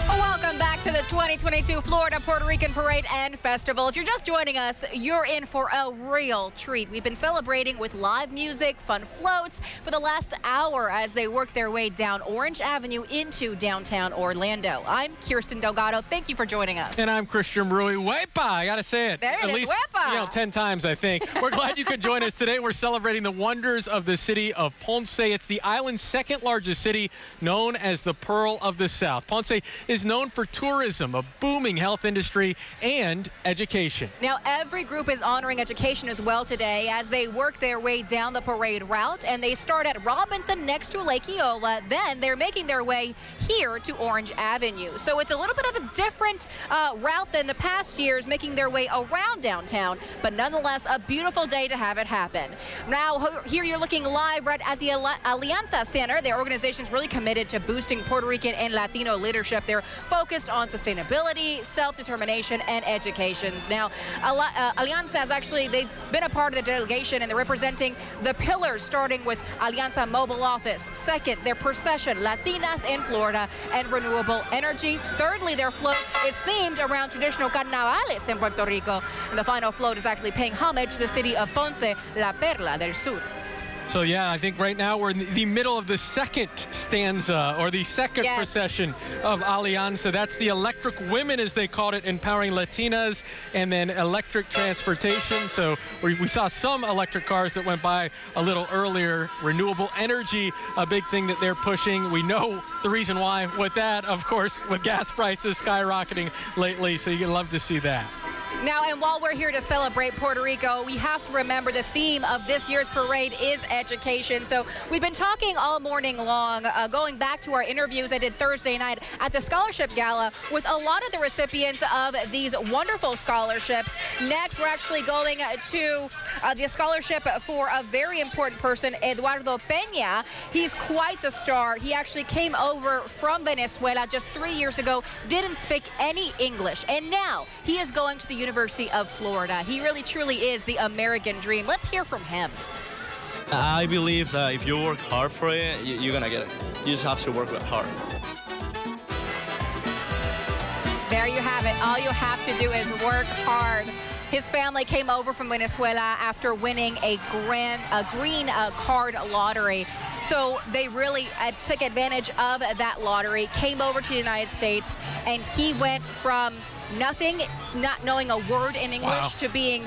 Welcome back to the 2022 Florida Puerto Rican Parade and Festival. If you're just joining us, you're in for a real treat. We've been celebrating with live music, fun floats for the last hour as they work their way down Orange Avenue into downtown Orlando. I'm Kirsten Delgado. Thank you for joining us. And I'm Christian Rui. Wepa, I got to say it. There it At is, least, Wepa. 10 times, I think. We're glad you could join us today. We're celebrating the wonders of the city of Ponce. It's the island's second largest city, known as the Pearl of the South. Ponce is known for tourism, a booming health industry, and education. Now, every group is honoring education as well today as they work their way down the parade route, and they start at Robinson next to Lake Eola. Then they're making their way here to Orange Avenue. So it's a little bit of a different route than the past years, making their way around downtown, but nonetheless a beautiful day to have it happen. Now, here you're looking live right at the Alianza Center. Their organization is really committed to boosting Puerto Rican and Latino leadership. They're focused on sustainability, self-determination, and educations. Now, Alianza has they've been a part of the delegation, and they're representing the pillars, starting with Alianza Mobile Office. Second, their procession, Latinas in Florida and renewable energy. Thirdly, their float is themed around traditional carnavales in Puerto Rico. And the final float is actually paying homage to the city of Ponce, La Perla del Sur. So, yeah, I think right now we're in the middle of the second stanza, or the second procession of Alianza. That's the Electric Women, as they called it, empowering Latinas, and then electric transportation. So we saw some electric cars that went by a little earlier. Renewable energy, a big thing that they're pushing. We know the reason why with that, of course, with gas prices skyrocketing lately. So you'd love to see that. Now, and while we're here to celebrate Puerto Rico, we have to remember the theme of this year's parade is education. So we've been talking all morning long, going back to our interviews I did Thursday night at the Scholarship Gala with a lot of the recipients of these wonderful scholarships. Next, we're actually going to the scholarship for a very important person, Eduardo Peña. He's quite the star. He actually came over from Venezuela just 3 years ago, didn't speak any English, and now he is going to the University of Florida. He really truly is the American dream. Let's hear from him. I believe that if you work hard for it, you're gonna get it. You just have to work hard. There you have it. All you have to do is work hard. His family came over from Venezuela after winning a green card lottery. So they really took advantage of that lottery, came over to the United States, and he went from nothing, not knowing a word in English, to being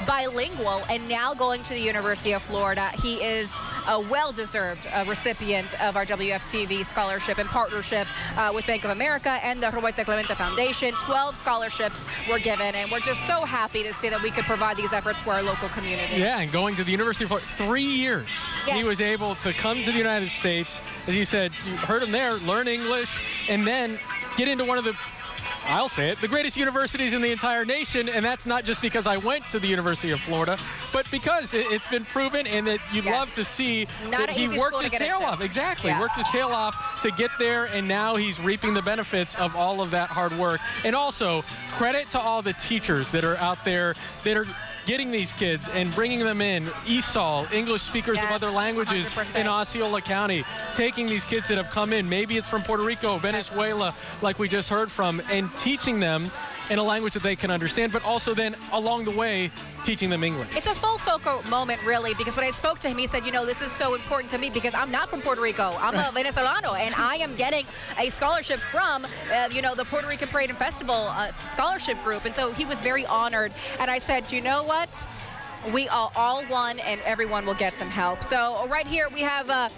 bilingual, and now going to the University of Florida. He is a well-deserved recipient of our WFTV scholarship in partnership with Bank of America and the Roberto Clemente Foundation. 12 scholarships were given, and we're just so happy to see that we could provide these efforts for our local community. Yeah, and going to the University of Florida, 3 years. He was able to come to the United States, as you said, you heard him there, learn English, and then get into one of the, I'll say it, the greatest universities in the entire nation, and that's not just because I went to the University of Florida, but because it's been proven, and that you'd love to see that he worked his tail off. Exactly, worked his tail off to get there, and now he's reaping the benefits of all of that hard work. And also, credit to all the teachers that are out there that are getting these kids and bringing them in, ESOL, English speakers of other languages 100%. In Osceola County, taking these kids that have come in, maybe it's from Puerto Rico, Venezuela, like we just heard from, and teaching them in a language that they can understand, but also then along the way teaching them English. It's a full circle moment, really, because when I spoke to him, he said, you know, this is so important to me because I'm not from Puerto Rico. I'm a Venezolano, and I am getting a scholarship from, you know, the Puerto Rican Parade and Festival scholarship group. And so he was very honored. And I said, you know what? We are all one, and everyone will get some help. So right here we have a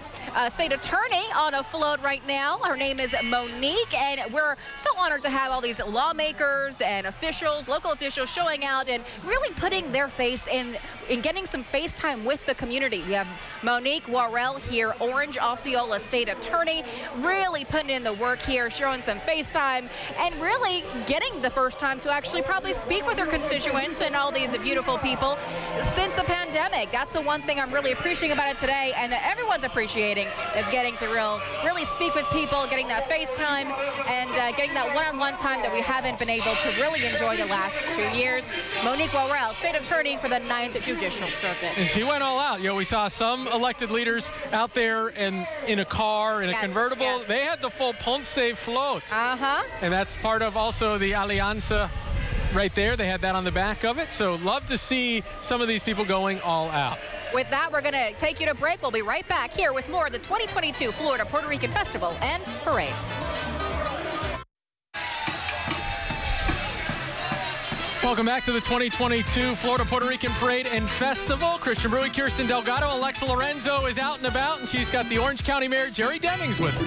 state attorney on a float right now. Her name is Monique, and we're so honored to have all these lawmakers and officials, local officials, showing out and really putting their face in getting some face time with the community. We have Monique Worrell here, Orange Osceola state attorney, really putting in the work here, showing some face time, and really getting the first time to actually probably speak with her constituents and all these beautiful people since the pandemic. That's the one thing I'm really appreciating about it today, and that everyone's appreciating, is getting to really speak with people, getting that face time, and getting that one-on-one time that we haven't been able to really enjoy the last 2 years. Monique Worrell, state attorney for the 9th Judicial Circuit. And she went all out. You know, we saw some elected leaders out there and in a car, in a convertible. Yes. They had the full Ponce float. And that's part of also the Alianza right there. They had that on the back of it. So love to see some of these people going all out. With that, we're going to take you to break. We'll be right back here with more of the 2022 Florida Puerto Rican Festival and Parade. Welcome back to the 2022 Florida Puerto Rican Parade and Festival. Christian Bruy, Kirsten Delgado, Alexa Lorenzo is out and about, and she's got the Orange County Mayor Jerry Demings with her.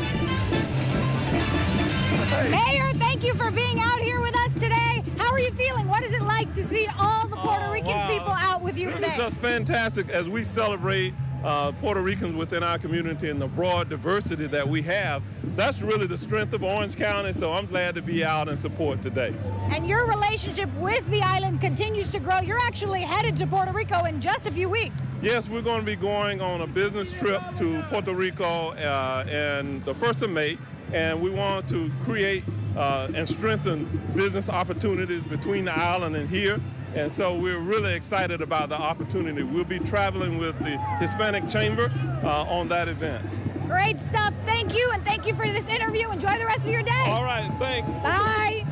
Mayor, thank you for being out here with us today. How are you feeling? What is it like to see all the Puerto Rican people out with you today? It's just fantastic as we celebrate Puerto Ricans within our community and the broad diversity that we have. That's really the strength of Orange County, so I'm glad to be out and support today. And your relationship with the island continues to grow. You're actually headed to Puerto Rico in just a few weeks. Yes, we're going to be going on a business trip to Puerto Rico in the 1st of May, and we want to create and strengthen business opportunities between the island and here. And so we're really excited about the opportunity. We'll be traveling with the Hispanic Chamber on that event. Great stuff. Thank you, and thank you for this interview. Enjoy the rest of your day. All right, thanks. Bye.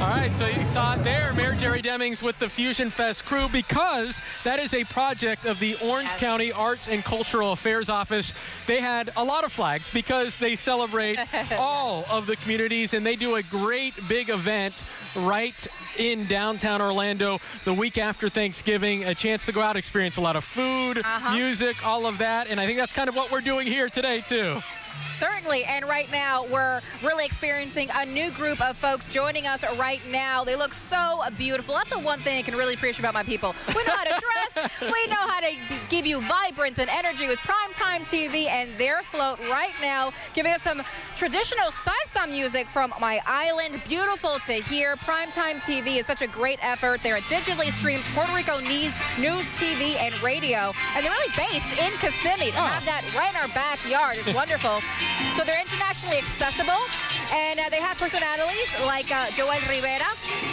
All All right, so you saw it there, Mayor Jerry Demings with the Fusion Fest crew, because that is a project of the Orange County Arts and Cultural Affairs Office. They had a lot of flags because they celebrate all of the communities, and they do a great big event right in downtown Orlando the week after Thanksgiving. A chance to go out, experience a lot of food, music, all of that, and I think that's kind of what we're doing here today too. Certainly, and right now we're really experiencing a new group of folks joining us right now. They look so beautiful. That's the one thing I can really appreciate about my people. We know how to dress. We know how to give you vibrance and energy with primetime TV, and their float right now giving us some traditional salsa music from my island. Beautiful to hear. Primetime TV is such a great effort. They're a digitally streamed Puerto Rico news, TV, and radio, and they're really based in Kissimmee. To have that right in our backyard is wonderful. So they're internationally accessible, and they have personalities like Joel Rivera,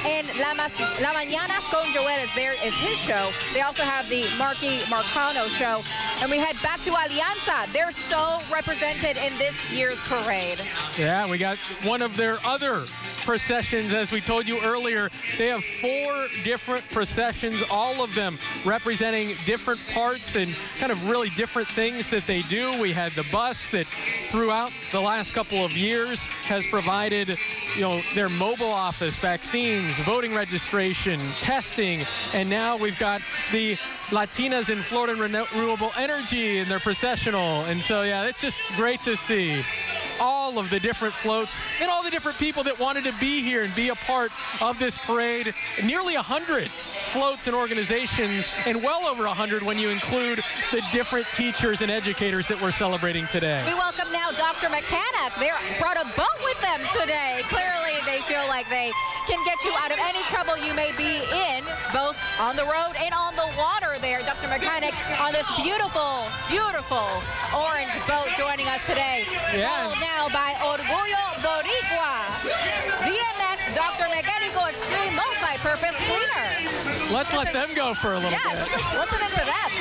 and La Mañanas con Joel is his show. They also have the Marky Marcano show, and we head back to Alianza. They're so represented in this year's parade. Yeah, we got one of their other processions, as we told you earlier. They have 4 different processions, all of them representing different parts and kind of really different things that they do. We had the bus that throughout the last couple of years has provided, their mobile office, vaccines, voting registration, testing, and now we've got the Latinas in Florida Renewable Energy in their processional. And so, yeah, it's just great to see all of the different floats and all the different people that wanted to be here and be a part of this parade. Nearly 100 floats and organizations, and well over 100 when you include the different teachers and educators that we're celebrating today. We welcome now Dr. Mechanic. They brought a boat with them today. Clearly, they feel like they can get you out of any trouble you may be in, both on the road and on the water there. Dr. Mechanic on this beautiful, beautiful orange boat joining us today. Yeah. Rolled now by Orgullo Boricua. DMX Dr. Mechanico Extreme Multi-Purpose Cleaner. Let's let them go for a little bit. Yeah, listen in for that.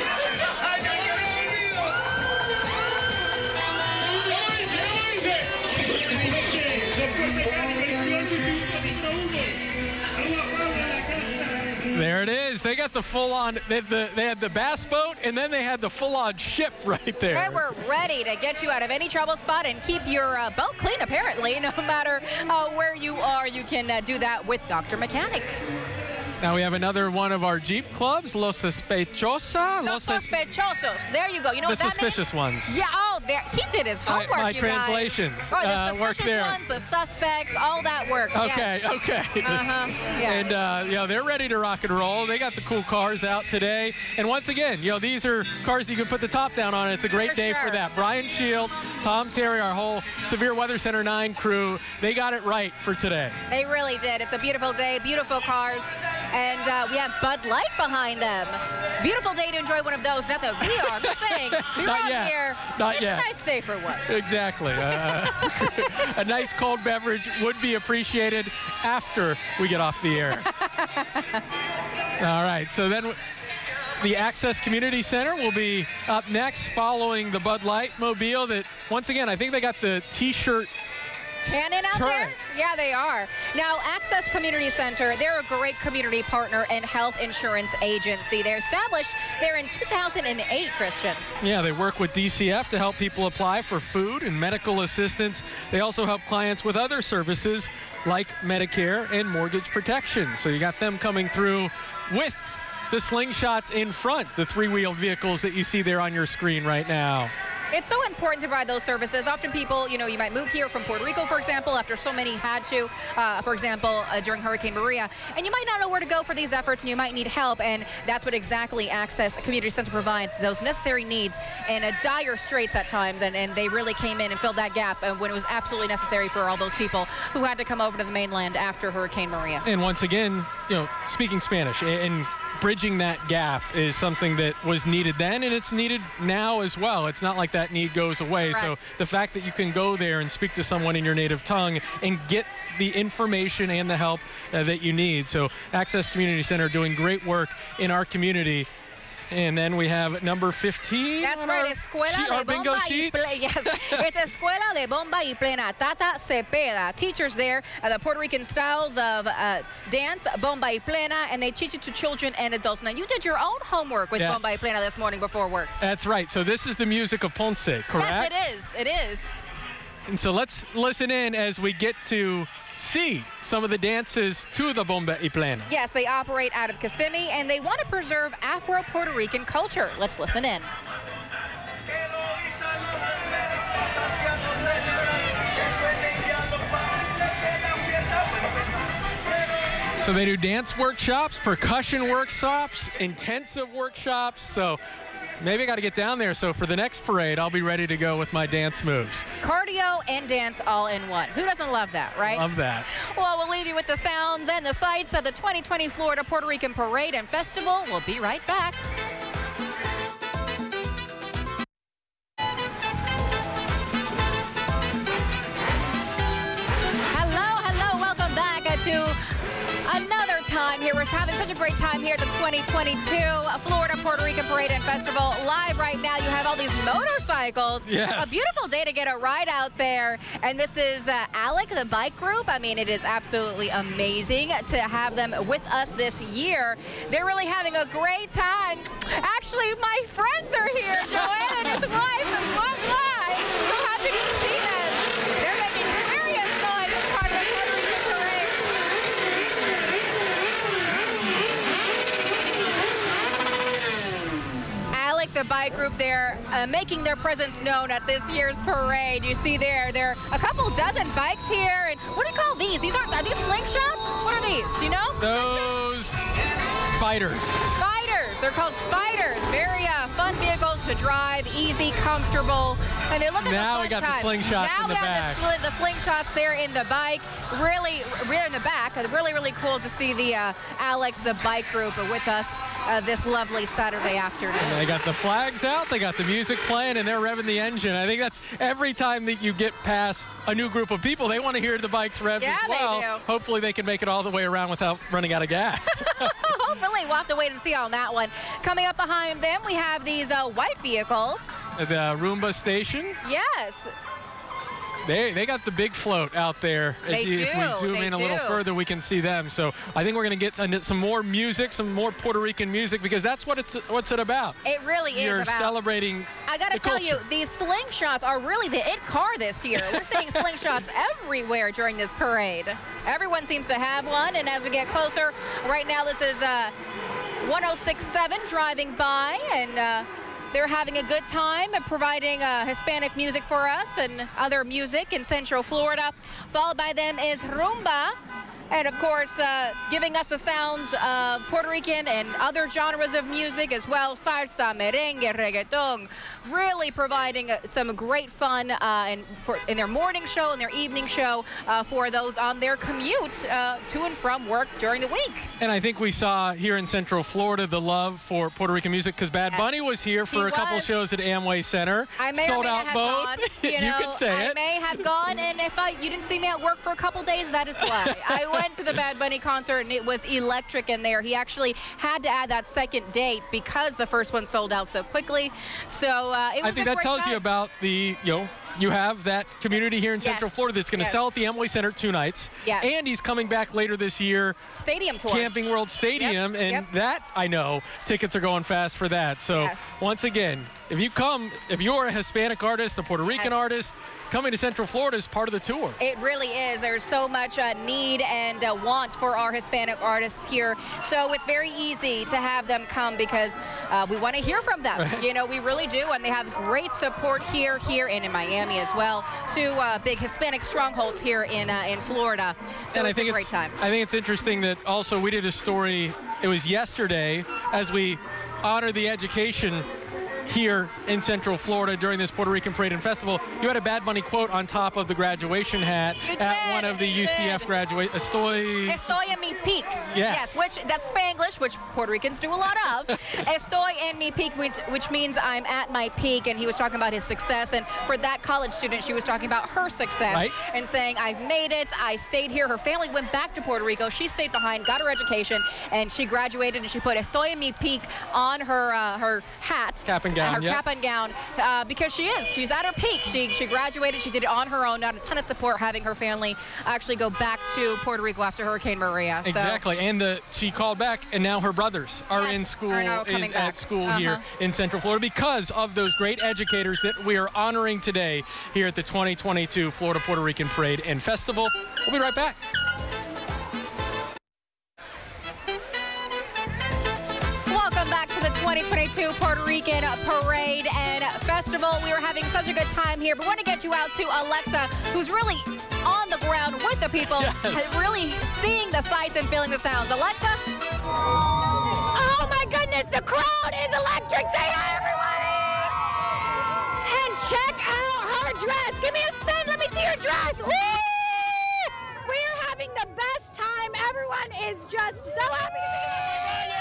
There it is. They got the full-on, they had the bass boat, and then they had the full-on ship right there. They were ready to get you out of any trouble spot and keep your boat clean, apparently. No matter where you are, you can do that with Dr. Mechanic. Now we have another one of our Jeep clubs, Los Sospechosos. Los Sospechosos. There you go. You know what that means? The suspicious ones. Yeah, there. He did his homework, my you translations guys. The suspicious ones, the suspects, all that works. Okay, yes. okay. Yeah. And, they're ready to rock and roll. They got the cool cars out today. And once again, these are cars you can put the top down on. It's a great day for that. Brian Shields, Tom Terry, our whole Severe Weather Center 9 crew, they got it right for today. They really did. It's a beautiful day, beautiful cars. And we have Bud Light behind them. Beautiful day to enjoy one of those. Not that we are, but saying, we're out here. Not it's yet. a nice day for what? Exactly. A nice cold beverage would be appreciated after we get off the air. All right, so then the Access Community Center will be up next following the Bud Light mobile that, once again, I think they got the T-shirt cannon out there? Yeah, they are. Now, Access Community Center, they're a great community partner and health insurance agency. They're established there in 2008, Christian. Yeah, they work with DCF to help people apply for food and medical assistance. They also help clients with other services like Medicare and mortgage protection. So you got them coming through with the slingshots in front, the 3-wheeled vehicles that you see there on your screen right now. It's so important to provide those services. Often people, you might move here from Puerto Rico, for example, after so many had to, for example, during Hurricane Maria. And you might not know where to go for these efforts, and you might need help. And that's what exactly Access Community Center provides, those necessary needs in dire straits at times. And they really came in and filled that gap when it was absolutely necessary for all those people who had to come over to the mainland after Hurricane Maria. And once again, speaking Spanish and bridging that gap is something that was needed then, and it's needed now as well. It's not like that need goes away. Correct. So the fact that you can go there and speak to someone in your native tongue and get the information and the help that you need. So Access Community Center doing great work in our community. And then we have number 15. That's right, Escuela de bingo Bomba y sheets. Plena. Yes, it's Escuela de Bomba y Plena. Tata Cepeda. Teachers there, the Puerto Rican styles of dance, Bomba y Plena, and they teach it to children and adults. Now, you did your own homework with Bomba y Plena this morning before work. That's right. So this is the music of Ponce, correct? Yes, it is. It is. And so let's listen in as we get to see some of the dances to the Bomba y Plena. Yes, they operate out of Kissimmee, and they want to preserve Afro-Puerto Rican culture. Let's listen in. So they do dance workshops, percussion workshops, intensive workshops. So maybe I got to get down there. So for the next parade, I'll be ready to go with my dance moves. Cardio and dance all in one. Who doesn't love that, right? Love that. Well, we'll leave you with the sounds and the sights of the 2020 Florida Puerto Rican Parade and Festival. We'll be right back. Hello. Welcome back to another time here. We're having such a great time here at the 2022 Florida Puerto Rican Parade and Festival. Live right now, you have all these motorcycles. Yes. A beautiful day to get a ride out there. And this is Alec, the bike group. I mean, it is absolutely amazing to have them with us this year. They're really having a great time. Actually, my friends are here. Joanne and his wife from Long Line. So happy to see them. They're making serious noise as part of the Puerto Rican Parade. Alec, the bike group, they're making their presence known at this year's parade. You see there are a couple dozen bikes here. And what do you call these? Are these slingshots? What are these? Do you know? Those spiders. Spiders. They're called spiders. Very fun vehicles to drive, easy, comfortable. And they look at now the we got time. the slingshots in the back. Now we have the slingshots there in the bike. Really in the back. Really cool to see the Alex, the bike group, with us this lovely Saturday afternoon. And they got the flags out, they got the music playing, and they're revving the engine. I think that's every time that you get past a new group of people, they want to hear the bikes rev as well. They do. Hopefully they can make it all the way around without running out of gas. Hopefully. We'll have to wait and see on that one. Coming up behind them, we have these white vehicles. The Roomba station. Yes. They got the big float out there. If we zoom in a little further, we can see them. So I think we're going to get some more music, some more Puerto Rican music, because that's what's it about. It really is You're about. celebrating I got to tell you, culture. these slingshots are really the it car this year. We're seeing slingshots everywhere during this parade. Everyone seems to have one, and as we get closer, right now this is 1067 driving by, and they're having a good time providing Hispanic music for us and other music in Central Florida. Followed by them is Rumba. And, of course, giving us the sounds of Puerto Rican and other genres of music as well, salsa, merengue, reggaeton, really providing some great fun in their morning show and their evening show for those on their commute to and from work during the week. And I think we saw here in Central Florida the love for Puerto Rican music, because Bad Bunny was here for a couple shows at Amway Center. I may sold or may out not have both. gone. You can say it. I may have gone, and if you didn't see me at work for a couple days, that is why. I went to the Bad Bunny concert, and it was electric in there. He actually had to add that second date because the first one sold out so quickly. So it was I think that tells you about the, you have that community here in Central Florida that's going to sell at the Amway Center 2 nights. Yes. And he's coming back later this year. Stadium tour. Camping World Stadium. And that, I know, tickets are going fast for that. So once again, if you're a Hispanic artist, a Puerto Rican artist, coming to Central Florida is part of the tour. It really is. There's so much need and want for our Hispanic artists here. So it's very easy to have them come because we want to hear from them. Right. We really do. And they have great support here and in Miami as well. 2 big Hispanic strongholds here in Florida. So and it's a great time. I think it's interesting that also we did a story, it was yesterday, as we honor the education here in Central Florida during this Puerto Rican Parade and Festival. You had a Bad Bunny quote on top of the graduation hat at one of the UCF graduate. Estoy en mi peak. Yes. Which that's Spanglish, which Puerto Ricans do a lot of. Estoy en mi peak, which means I'm at my peak, and he was talking about his success. And for that college student, she was talking about her success and saying, I've made it. I stayed here. Her family went back to Puerto Rico. She stayed behind, got her education, and she graduated, and she put Estoy en mi peak on her hat. Cap and gown. Her cap and gown, because she's at her peak. She graduated. She did it on her own. Not a ton of support, having her family actually go back to Puerto Rico after Hurricane Maria. Exactly, and she called back, and now her brothers are in school at school here in Central Florida because of those great educators that we are honoring today here at the 2022 Florida Puerto Rican Parade and Festival. We'll be right back. Welcome back to the 2022 Puerto Rican Parade and Festival. We were having such a good time here, but we want to get you out to Alexa, who's really on the ground with the people, really seeing the sights and feeling the sounds. Alexa? Oh my goodness, the crowd is electric. Say hi, everybody! And check out her dress. Give me a spin. Let me see your dress. Woo! We are having the best time. Everyone is just so happy to be here.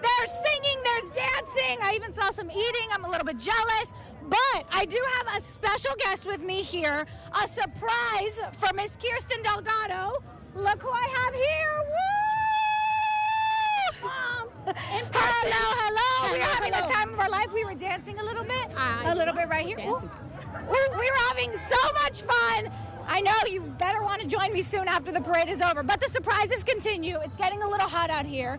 There's singing, there's dancing. I even saw some eating. I'm a little bit jealous. But I do have a special guest with me here, a surprise for Miss Kirsten Delgado. Look who I have here. Woo! Hello. We were having the time of our life. We were dancing a little bit right here. We were having so much fun. I know you better want to join me soon after the parade is over. But the surprises continue. It's getting a little hot out here.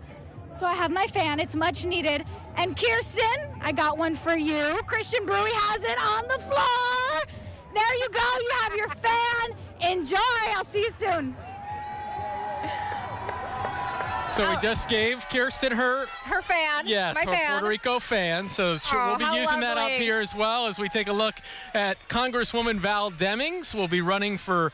So I have my fan. It's much needed. And Kirsten, I got one for you. Christian Brewery has it on the floor. There you go. You have your fan. Enjoy. I'll see you soon. So we just gave Kirsten her fan. Yes, my her fan. Puerto Rico fan. So we'll be using that up here as well as we take a look at Congresswoman Val Demings. Will be running for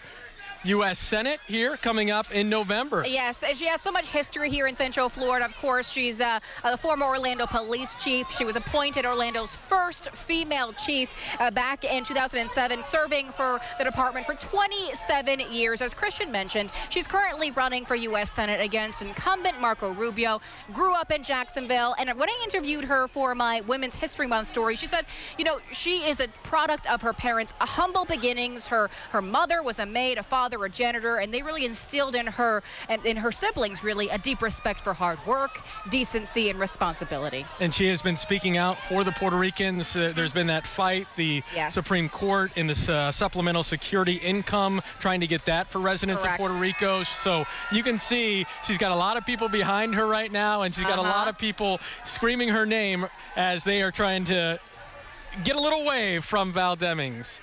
U.S. Senate here coming up in November. Yes, and she has so much history here in Central Florida. Of course, she's a former Orlando police chief. She was appointed Orlando's first female chief back in 2007, serving for the department for 27 years. As Christian mentioned, she's currently running for U.S. Senate against incumbent Marco Rubio. Grew up in Jacksonville, and when I interviewed her for my Women's History Month story, she said, you know, she is a product of her parents' humble beginnings. Her mother was a maid, a father, a janitor, and they really instilled in her and in her siblings really a deep respect for hard work, decency, and responsibility. And she has been speaking out for the Puerto Ricans. There's been that fight, the Supreme Court in this supplemental security income, trying to get that for residents of Puerto Rico. So you can see she's got a lot of people behind her right now, and she's got a lot of people screaming her name as they are trying to get a little wave from Val Demings.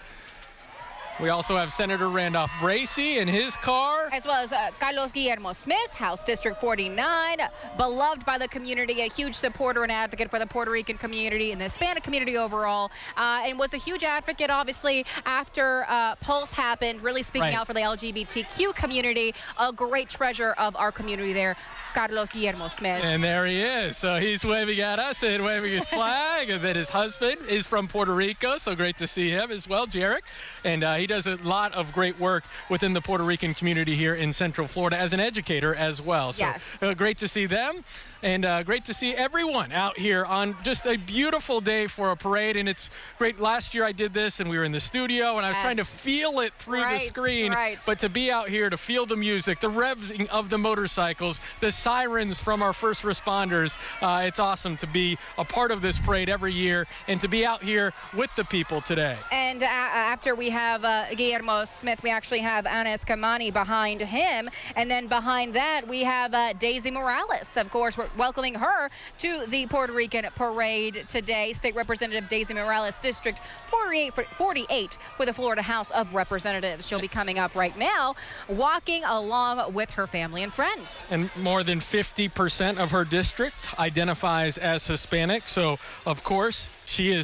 We also have Senator Randolph Bracey in his car. As well as Carlos Guillermo Smith, House District 49, beloved by the community, a huge supporter and advocate for the Puerto Rican community and the Hispanic community overall, and was a huge advocate, obviously, after Pulse happened, really speaking out for the LGBTQ community, a great treasure of our community there, Carlos Guillermo Smith. And there he is. So he's waving at us and waving his flag, and then his husband is from Puerto Rico, so great to see him as well, Jarek. And he does a lot of great work within the Puerto Rican community here in Central Florida as an educator as well. So great to see them, and great to see everyone out here on just a beautiful day for a parade. And it's great. Last year I did this, and we were in the studio, and I was trying to feel it through the screen. But to be out here, to feel the music, the revving of the motorcycles, the sirens from our first responders, it's awesome to be a part of this parade every year and to be out here with the people today. And after we have Guillermo Smith, we actually have Ana Escamani behind him. And then behind that, we have Daisy Morales. Of course, we're welcoming her to the Puerto Rican parade today. State Representative Daisy Morales, District 48 for the Florida House of Representatives. She'll be coming up right now, walking along with her family and friends. And more than 50% of her district identifies as Hispanic. So, of course, she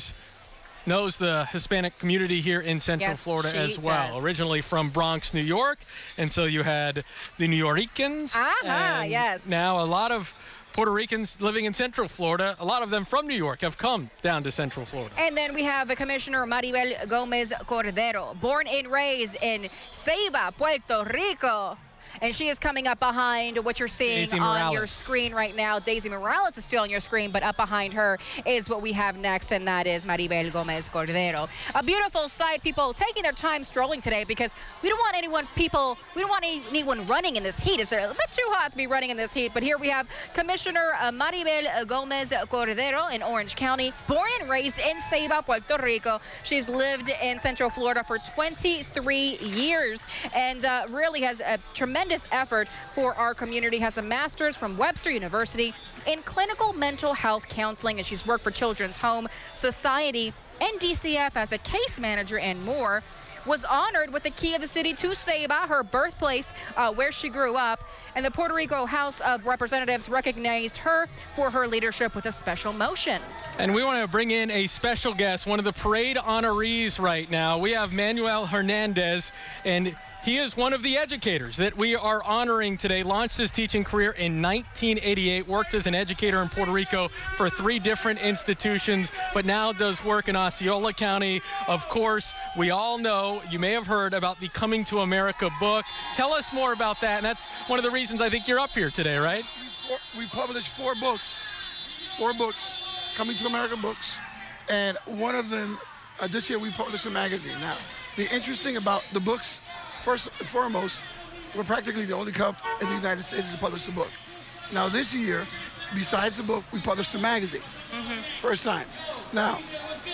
knows the Hispanic community here in Central Florida as well. Does. Originally from Bronx, New York. And so you had the Puerto Ricans. And now a lot of Puerto Ricans living in Central Florida, a lot of them from New York, have come down to Central Florida. And then we have Commissioner Maribel Gomez Cordero, born and raised in Ceiba, Puerto Rico. And she is coming up behind what you're seeing on your screen right now. Daisy Morales is still on your screen, but up behind her is what we have next, and that is Maribel Gomez Cordero. A beautiful sight, people taking their time strolling today because we don't want anyone running in this heat. It's a bit too hot to be running in this heat, but here we have Commissioner Maribel Gomez Cordero in Orange County, born and raised in Ceiba, Puerto Rico. She's lived in Central Florida for 23 years and really has a tremendous effort for our community, has a master's from Webster University in clinical mental health counseling, and she's worked for Children's Home Society and DCF as a case manager and more. Was honored with the key of the city to Ceiba, her birthplace, where she grew up, and the Puerto Rico House of Representatives recognized her for her leadership with a special motion. And we want to bring in a special guest, one of the parade honorees right now. We have Manuel Hernandez, and he is one of the educators that we are honoring today. Launched his teaching career in 1988, worked as an educator in Puerto Rico for 3 different institutions, but now does work in Osceola County. Of course, we all know, you may have heard about the Coming to America book. Tell us more about that, and that's one of the reasons I think you're up here today, right? We published 4 books, Coming to America books, and one of them, this year we published a magazine. Now, the interesting about the books, first and foremost, we're practically the only club in the United States to publish a book. Now this year, besides the book, we published a magazine. First time. Now,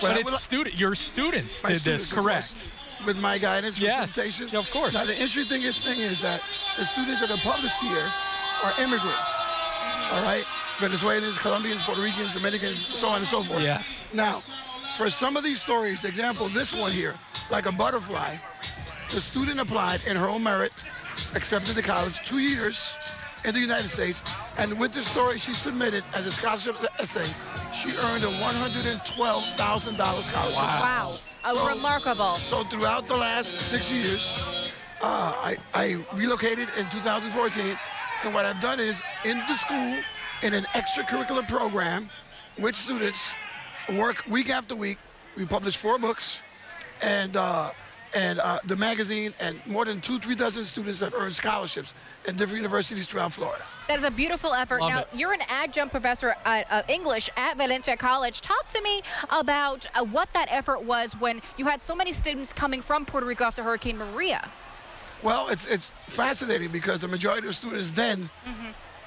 but it's your students did this, correct? With my guidance, facilitation. Yes, of course. Now the interesting thing is that the students that are published here are immigrants. All right, Venezuelans, Colombians, Puerto Ricans, Dominicans, so on and so forth. Yes. Now, for some of these stories, example, this one here, like a butterfly. The student applied in her own merit, accepted to college, 2 years in the United States, and with this story she submitted as a scholarship essay, she earned a $112,000 scholarship. Wow. Remarkable. So throughout the last 6 years, I relocated in 2014, and what I've done is, in the school, in an extracurricular program with students, work week after week. We publish 4 books, and the magazine, and more than 2-3 dozen students have earned scholarships in different universities throughout Florida. That is a beautiful effort. Now, you're an adjunct professor of English at Valencia College. Talk to me about what that effort was when you had so many students coming from Puerto Rico after Hurricane Maria. Well, it's fascinating because the majority of students then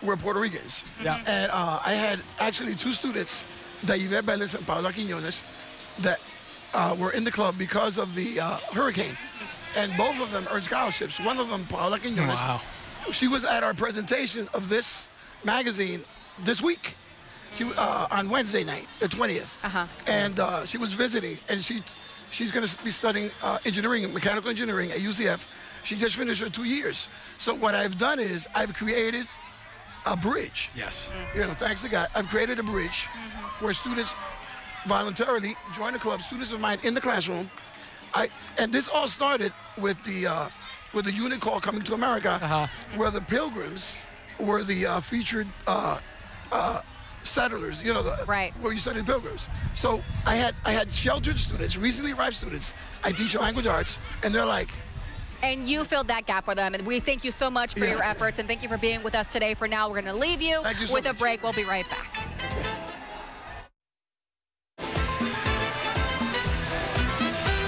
were Puerto Ricans. Yeah. And I had actually 2 students, David Bellis and Paula Quiñones, that were in the club because of the hurricane, and both of them earned scholarships. One of them, Paula Quiñones, she was at our presentation of this magazine this week. She on Wednesday night, the 20th, and she was visiting, and she's going to be studying engineering, mechanical engineering at UCF. She just finished her 2 years. So what I've done is I've created a bridge. Yes. You know, thanks to God, I've created a bridge where students voluntarily join the club, students of mine in the classroom. And this all started with the unit called Coming to America, where the Pilgrims were the featured settlers, you know, where you studied Pilgrims. So I had sheltered students, recently arrived students. I teach language arts, and they're like, and you filled that gap for them, and we thank you so much for your efforts, and thank you for being with us today. For now, we're going to leave you with a break. We'll be right back.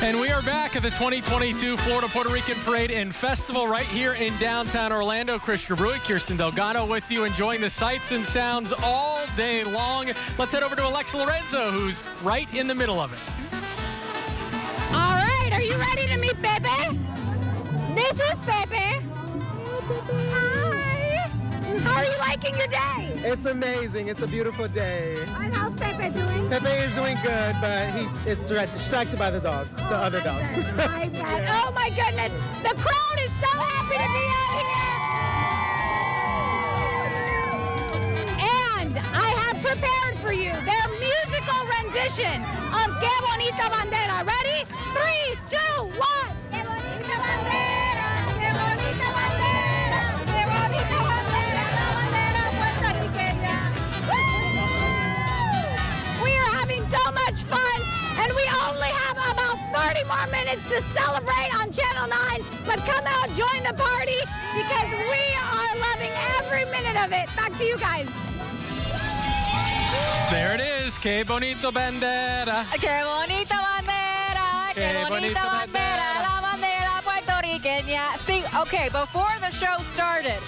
And we are back at the 2022 Florida Puerto Rican Parade and Festival right here in downtown Orlando. Christian Bruick, Kirsten Delgado with you, enjoying the sights and sounds all day long. Let's head over to Alexa Lorenzo, who's right in the middle of it. All right, are you ready to meet Pepe? This is Pepe. Hi. How are you liking your day? It's amazing. It's a beautiful day. And how's Pepe doing? Pepe is doing good, but it's distracted by the dogs, the other dogs. I bet. Oh my goodness. The crowd is so happy to be out here. And I have prepared for you their musical rendition of Que Bonita Bandera. Ready? 3, 2, 1. Que bonita bandera, que bonita bandera, que bonita bandera, la bandera puertorriqueña. 30 more minutes to celebrate on Channel 9, but come out, join the party, because we are loving every minute of it. Back to you guys. There it is. Que bonito bandera. Que bonita bandera. Que bonita bandera. La bandera puertorriqueña. See, okay, before the show started,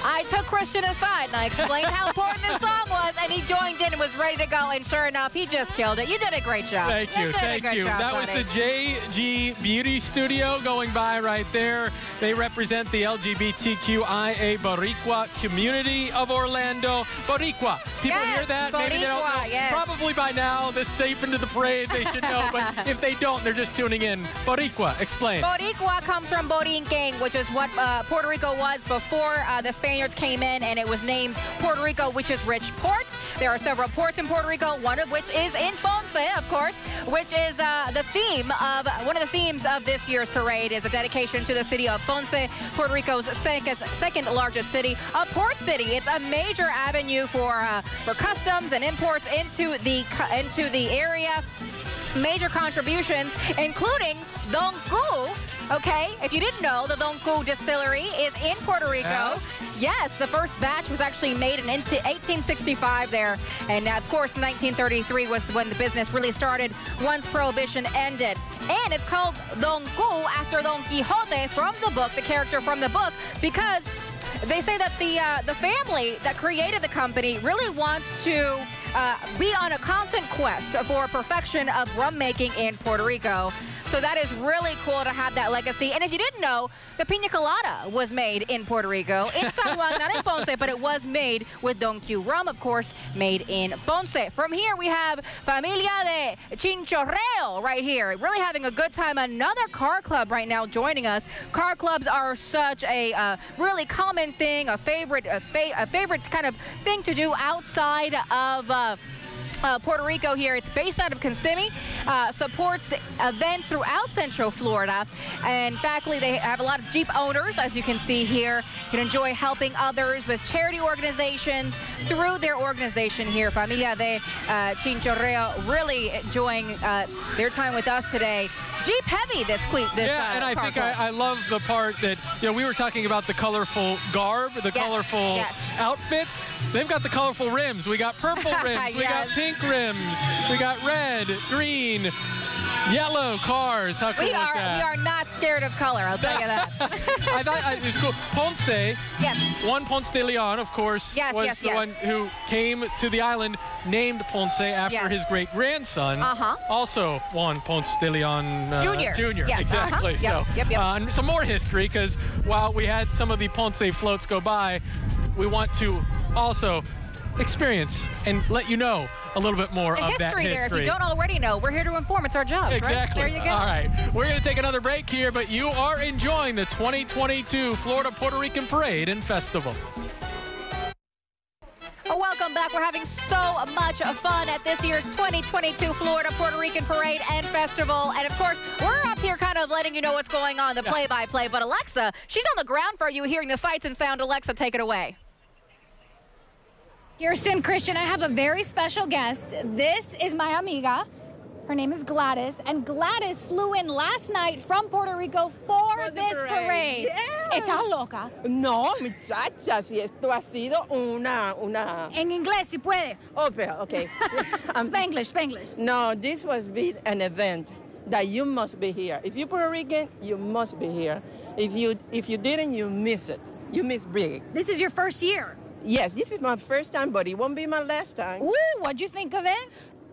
I took Christian aside and I explained how important this song was, and he joined in and was ready to go, and sure enough, he just killed it. You did a great job. Thank you. That was the JG Beauty Studio going by right there. They represent the LGBTQIA Boricua community of Orlando. Boricua. People hear that? Boricua, maybe they don't know. yes. Probably by now, this deep into the parade, they should know. But if they don't, they're just tuning in. Boricua, explain. Boricua comes from Borinquen, which is what Puerto Rico was before the Spaniards came in, and it was named Puerto Rico, which is rich ports. There are several ports in Puerto Rico, one of which is in Ponce, of course, which is one of the themes of this year's parade is a dedication to the city of Ponce, Puerto Rico's second largest city, a port city. It's a major avenue for customs and imports into the area. Major contributions, including Don Q. Okay, if you didn't know, the Don Q distillery is in Puerto Rico. Yes, the first batch was actually made in 1865 there. And of course, 1933 was when the business really started once Prohibition ended. And it's called Don Q after Don Quixote from the book, the character from the book, because they say that the family that created the company really wants to be on a constant quest for perfection of rum making in Puerto Rico. So that is really cool to have that legacy. And if you didn't know, the Pina Colada was made in Puerto Rico, in San Juan, not in Ponce, but it was made with Don Q rum, of course, made in Ponce. From here, we have Familia de Chinchorreo right here, really having a good time. Another car club right now joining us. Car clubs are such a really common thing, a favorite kind of thing to do outside of Puerto Rico here. It's based out of Kissimmee, supports events throughout Central Florida. And faculty, they have a lot of Jeep owners, as you can see here. You can enjoy helping others with charity organizations through their organization here. Familia de Chinchorreo really enjoying their time with us today. Jeep heavy this and I think I love the part that, we were talking about the colorful garb, the colorful outfits. They've got the colorful rims. We got purple rims. We got pink rims. We got red, green, yellow cars. How cool is that? We are not scared of color, I'll tell you that. I thought it was cool. Ponce, Juan Ponce de Leon, of course, was the one who came to the island, named Ponce after his great-grandson, also Juan Ponce de Leon Jr. Yes, exactly. So some more history, because while we had some of the Ponce floats go by, we want to also experience and let you know a little bit more of that history. There, if you don't already know, we're here to inform. It's our job. Exactly. Right? There you go. All right. We're going to take another break here, but you are enjoying the 2022 Florida Puerto Rican Parade and Festival. Welcome back. We're having so much fun at this year's 2022 Florida Puerto Rican Parade and Festival. And of course, we're up here kind of letting you know what's going on, the play-by-play. But Alexa, she's on the ground for you, hearing the sights and sound. Alexa, take it away. Kirsten, Christian, I have a very special guest. This is my amiga. Her name is Gladys, and Gladys flew in last night from Puerto Rico for this parade. Yeah. ¿Estás loca? No, muchacha, si esto ha sido una... En inglés, si puede. Oh, pero, okay. Spanglish. No, this was an event that you must be here. If you're Puerto Rican, you must be here. If you didn't, you miss it. You miss big. This is your first year. Yes, this is my first time, but it won't be my last time. Ooh, what'd you think of it?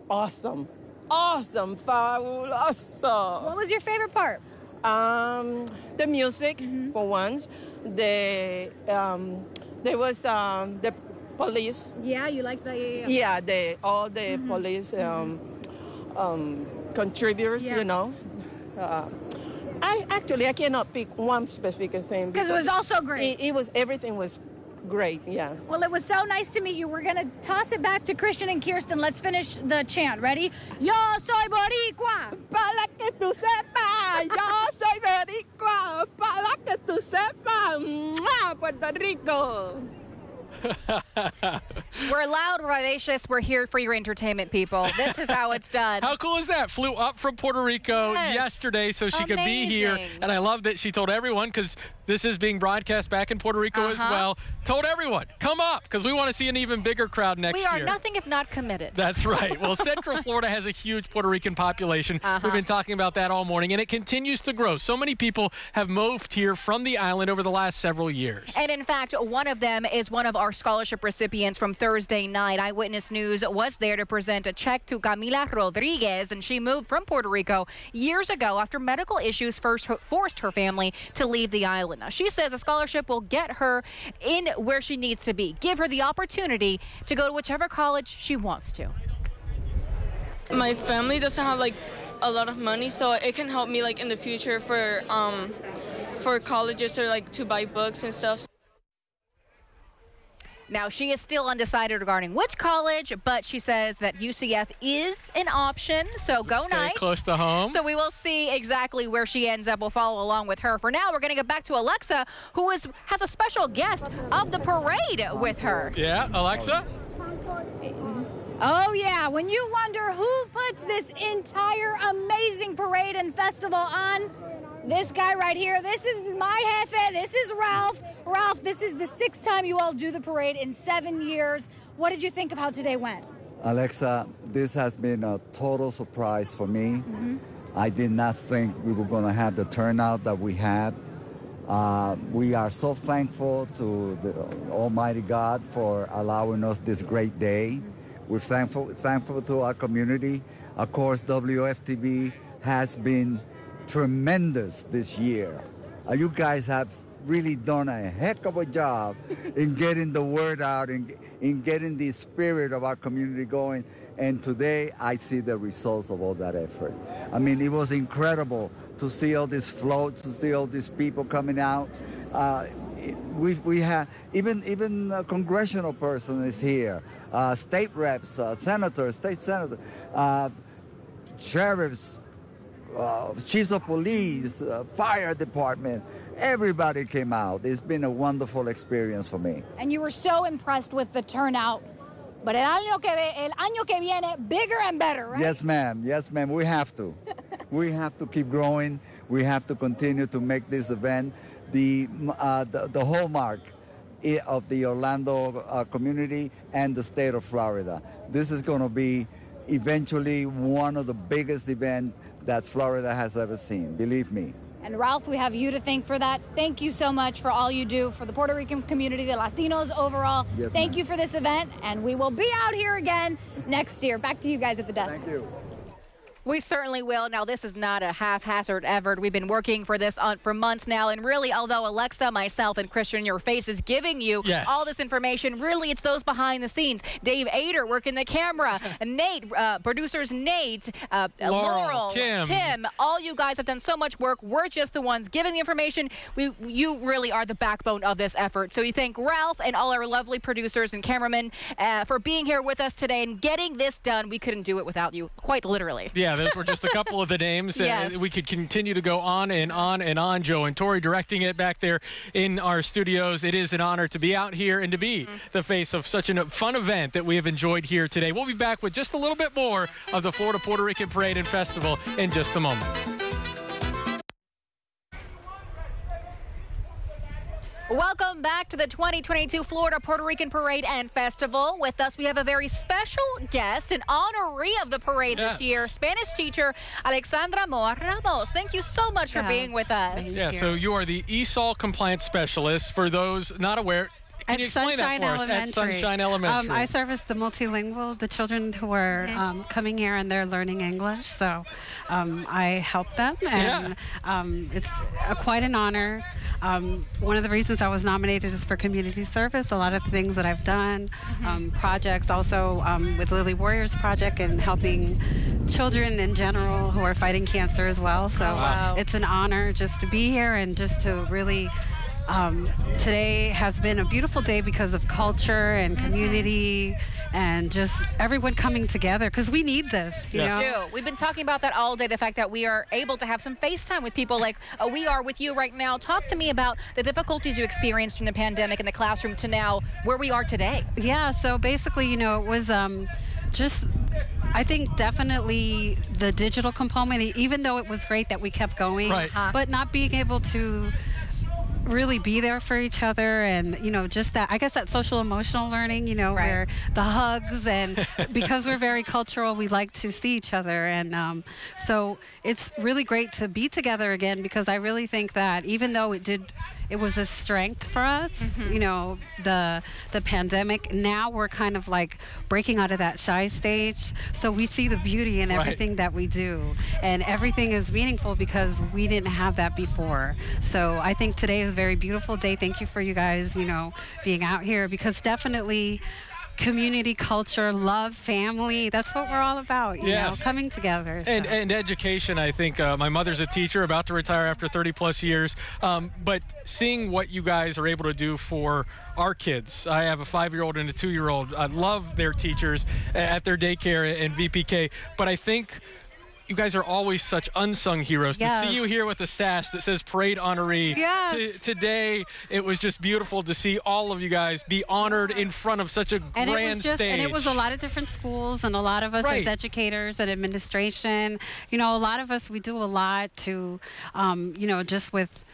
Awesome. Awesome. Fabuloso. What was your favorite part? The music, for once. There was the police. Yeah, you like the... Yeah, all the police contributors, you know. I cannot pick one specific thing. Because it was also great. Everything was great, yeah. Well, it was so nice to meet you. We're going to toss it back to Christian and Kirsten. Let's finish the chant. Ready? Yo soy boricua. Para que tú sepas. Yo soy boricua. Para que tú sepas. Puerto Rico. We're We're loud, vivacious. We're here for your entertainment, people. This is how it's done. How cool is that? Flew up from Puerto Rico yesterday so she could be here. And I love that she told everyone, because this is being broadcast back in Puerto Rico as well, told everyone, come up, because we want to see an even bigger crowd next year. We are nothing if not committed. That's right. Well, Central Florida has a huge Puerto Rican population. We've been talking about that all morning, and it continues to grow. So many people have moved here from the island over the last several years. And in fact, one of them is one of our scholarship recipients from Thursday night. Eyewitness News was there to present a check to Camila Rodriguez, and she moved from Puerto Rico years ago after medical issues first forced her family to leave the island. Now, she says a scholarship will get her in where she needs to be, give her the opportunity to go to whichever college she wants to. My family doesn't have like a lot of money, so it can help me like in the future for colleges or like to buy books and stuff. Now, she is still undecided regarding which college, but she says that UCF is an option, so go Knights. Close to home. So we will see exactly where she ends up. We'll follow along with her. For now, we're going to get back to Alexa, who has a special guest of the parade with her. Yeah, Alexa? Oh, yeah. When you wonder who puts this entire amazing parade and festival on, this guy right here, this is my jefe, this is Ralph. Ralph, this is the 6th time you all do the parade in 7 years. What did you think of how today went? Alexa, this has been a total surprise for me. I did not think we were going to have the turnout that we had. We are so thankful to the Almighty God for allowing us this great day. We're thankful to our community. Of course, WFTV has been tremendous this year. You guys have really done a heck of a job in getting the word out and in getting the spirit of our community going. And today I see the results of all that effort. I mean, it was incredible to see all these floats, to see all these people coming out. We have even a congressional person is here, state reps, senators, state senators, sheriffs, chiefs of police, fire department. Everybody came out. It's been a wonderful experience for me. And you were so impressed with the turnout. But el año que viene, bigger and better, right? Yes, ma'am. Yes, ma'am. We have to. We have to keep growing. We have to continue to make this event the hallmark of the Orlando community and the state of Florida. This is going to be eventually one of the biggest events that Florida has ever seen, believe me. And Ralph, we have you to thank for that. Thank you so much for all you do for the Puerto Rican community, the Latinos overall. Yes, thank you for this event, and we will be out here again next year. Back to you guys at the desk. Thank you. We certainly will. Now, this is not a haphazard effort. We've been working for this for months now. And really, although Alexa, myself, and Christian, your face is giving you all this information, really, it's those behind the scenes. Dave Ader working the camera. Nate, producers Nate, Laurel, Kim, all you guys have done so much work. We're just the ones giving the information. You really are the backbone of this effort. So we thank Ralph and all our lovely producers and cameramen for being here with us today and getting this done. We couldn't do it without you, quite literally. Yeah, those were just a couple of the names. Yes. We could continue to go on and on and on. Joe and Tori directing it back there in our studios. It is an honor to be out here and to be the face of such a fun event that we have enjoyed here today. We'll be back with just a little bit more of the Florida Puerto Rican Parade and Festival in just a moment. Welcome back to the 2022 Florida Puerto Rican Parade and Festival. With us, we have a very special guest, an honoree of the parade this year, Spanish teacher Alexandra Moa Ramos. Thank you so much for being with us. Yeah, so you are the ESOL compliance specialist. For those not aware, can you explain that for us? At Sunshine Elementary. I service the multilingual, the children who are coming here and they're learning English. So I help them, and it's quite an honor. One of the reasons I was nominated is for community service. A lot of the things that I've done, projects also with Lily Warriors Project and helping children in general who are fighting cancer as well. So it's an honor just to be here and just to really today has been a beautiful day because of culture and community and just everyone coming together because we need this, you know? We've been talking about that all day, the fact that we are able to have some FaceTime with people like we are with you right now. Talk to me about the difficulties you experienced during the pandemic in the classroom to now where we are today. Yeah, so basically, you know, it was just, I think definitely the digital component, even though it was great that we kept going, but not being able to really be there for each other and, you know, just that, I guess that social emotional learning, you know, where the hugs and because we're very cultural, we like to see each other. And so it's really great to be together again because I really think that even though it was a strength for us, you know, the pandemic, now we're kind of like breaking out of that shy stage. So we see the beauty in everything that we do and everything is meaningful because we didn't have that before. So I think today is a very beautiful day. Thank you for you guys, you know, being out here because definitely community, culture, love, family. That's what we're all about, you know, coming together. So. And education, I think. My mother's a teacher, about to retire after 30-plus years. But seeing what you guys are able to do for our kids. I have a 5-year-old and a 2-year-old. I love their teachers at their daycare and VPK. But I think you guys are always such unsung heroes. To see you here with the sash that says Parade Honoree. Today, it was just beautiful to see all of you guys be honored in front of such a grand stage. And it was a lot of different schools and a lot of us as educators and administration. You know, a lot of us, we do a lot to, you know, just with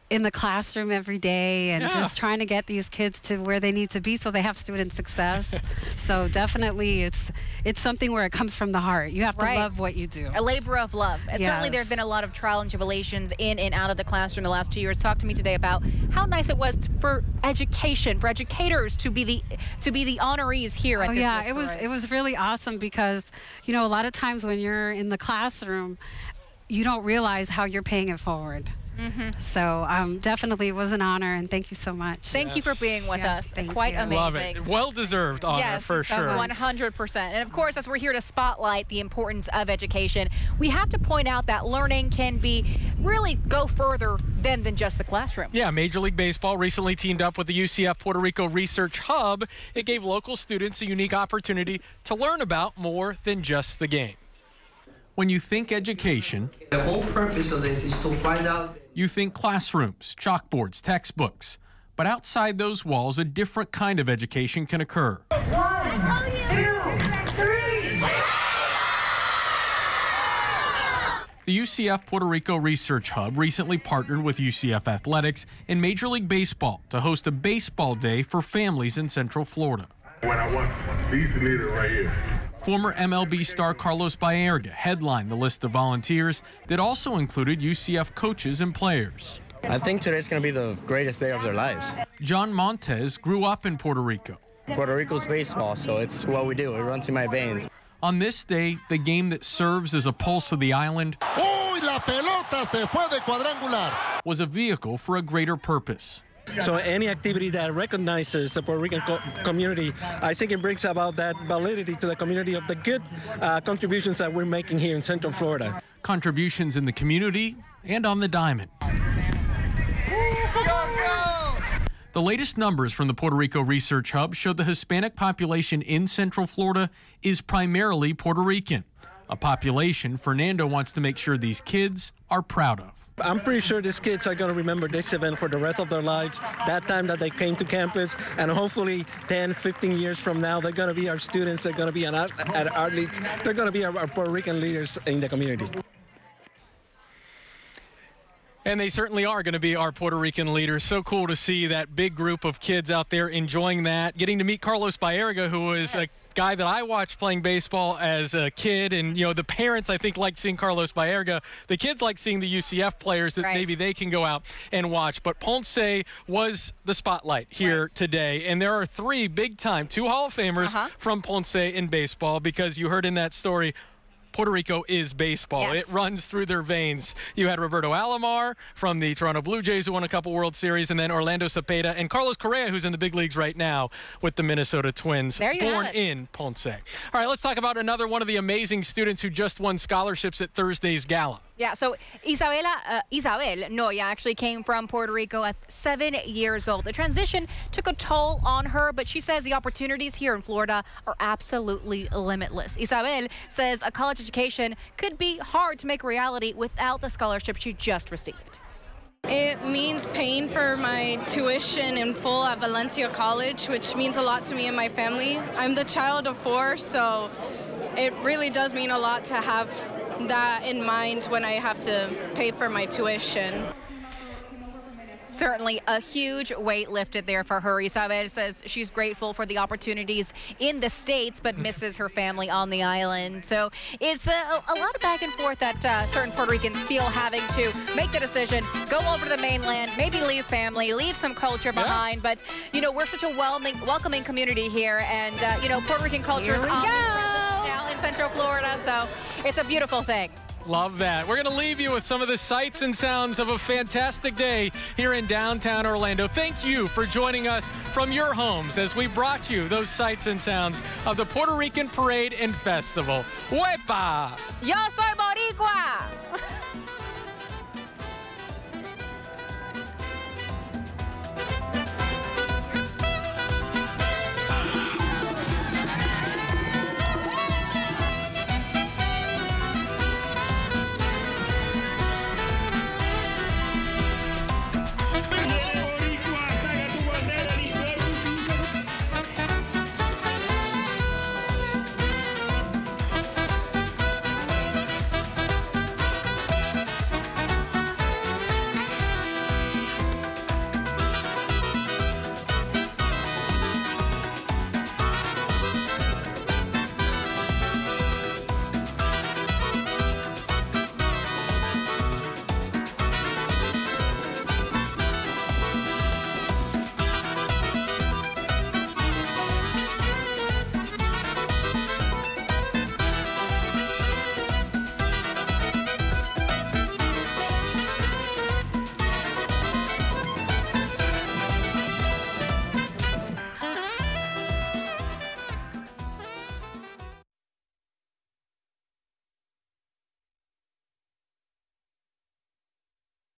in the classroom every day and just trying to get these kids to where they need to be so they have student success. So definitely it's something where it comes from the heart. You have to love what you do. A labor of love. And certainly there's been a lot of trial and tribulations in and out of the classroom the last 2 years. Talk to me today about how nice it was for education, for educators to be the honorees here at this parade. It was really awesome because, you know, a lot of times when you're in the classroom, you don't realize how you're paying it forward. So definitely it was an honor, and thank you so much. Thank you for being with us. Quite amazing. Love it. Well-deserved honor for sure. 100%. And of course, as we're here to spotlight the importance of education, we have to point out that learning can really go further than just the classroom. Yeah, Major League Baseball recently teamed up with the UCF Puerto Rico Research Hub. It gave local students a unique opportunity to learn about more than just the game. When you think education, the whole purpose of this is to find out. You think classrooms, chalkboards, textbooks. But outside those walls, a different kind of education can occur. 1, 2, 3. The UCF Puerto Rico Research Hub recently partnered with UCF Athletics and Major League Baseball to host a baseball day for families in Central Florida. When I was this leader right here. Former MLB star Carlos Baerga headlined the list of volunteers that also included UCF coaches and players. I think today's going to be the greatest day of their lives. John Montes grew up in Puerto Rico. Puerto Rico's baseball, so it's what we do. It runs in my veins. On this day, the game that serves as a pulse of the island was a vehicle for a greater purpose. So any activity that recognizes the Puerto Rican community, I think it brings about that validity to the community of the good contributions that we're making here in Central Florida. Contributions in the community and on the diamond. The latest numbers from the Puerto Rico Research Hub show the Hispanic population in Central Florida is primarily Puerto Rican, a population Fernando wants to make sure these kids are proud of. I'm pretty sure these kids are going to remember this event for the rest of their lives, that time that they came to campus, and hopefully 10, 15 years from now, they're going to be our students, they're going to be our athletes, they're going to be our Puerto Rican leaders in the community. And they certainly are going to be our Puerto Rican leaders. So cool to see that big group of kids out there enjoying that. Getting to meet Carlos Baerga, who was a guy that I watched playing baseball as a kid. And, you know, the parents, I think, like seeing Carlos Baerga. The kids like seeing the UCF players that maybe they can go out and watch. But Ponce was the spotlight here today. And there are 3 big-time, 2 Hall of Famers from Ponce in baseball, because you heard in that story, Puerto Rico is baseball. It runs through their veins. You had Roberto Alomar from the Toronto Blue Jays, who won a couple World Series, and then Orlando Cepeda and Carlos Correa, who's in the big leagues right now with the Minnesota Twins, born in Ponce. All right, let's talk about another one of the amazing students who just won scholarships at Thursday's gala. Yeah, so Isabel Noya actually came from Puerto Rico at 7 years old. The transition took a toll on her, but she says the opportunities here in Florida are absolutely limitless. Isabel says a college education could be hard to make a reality without the scholarship she just received. It means paying for my tuition in full at Valencia College, which means a lot to me and my family. I'm the child of 4, so it really does mean a lot to have that in mind when I have to pay for my tuition. Certainly a huge weight lifted there for her. Isabel says she's grateful for the opportunities in the States, but misses her family on the island. So it's a lot of back and forth that certain Puerto Ricans feel having to make the decision, go over to the mainland, maybe leave family, leave some culture behind. Yeah. But, you know, we're such a welcoming community here. And, you know, Puerto Rican culture is now in Central Florida. So it's a beautiful thing. Love that. We're going to leave you with some of the sights and sounds of a fantastic day here in downtown Orlando. Thank you for joining us from your homes as we brought you those sights and sounds of the Puerto Rican Parade and Festival. ¡Huepa! Yo soy Boricua!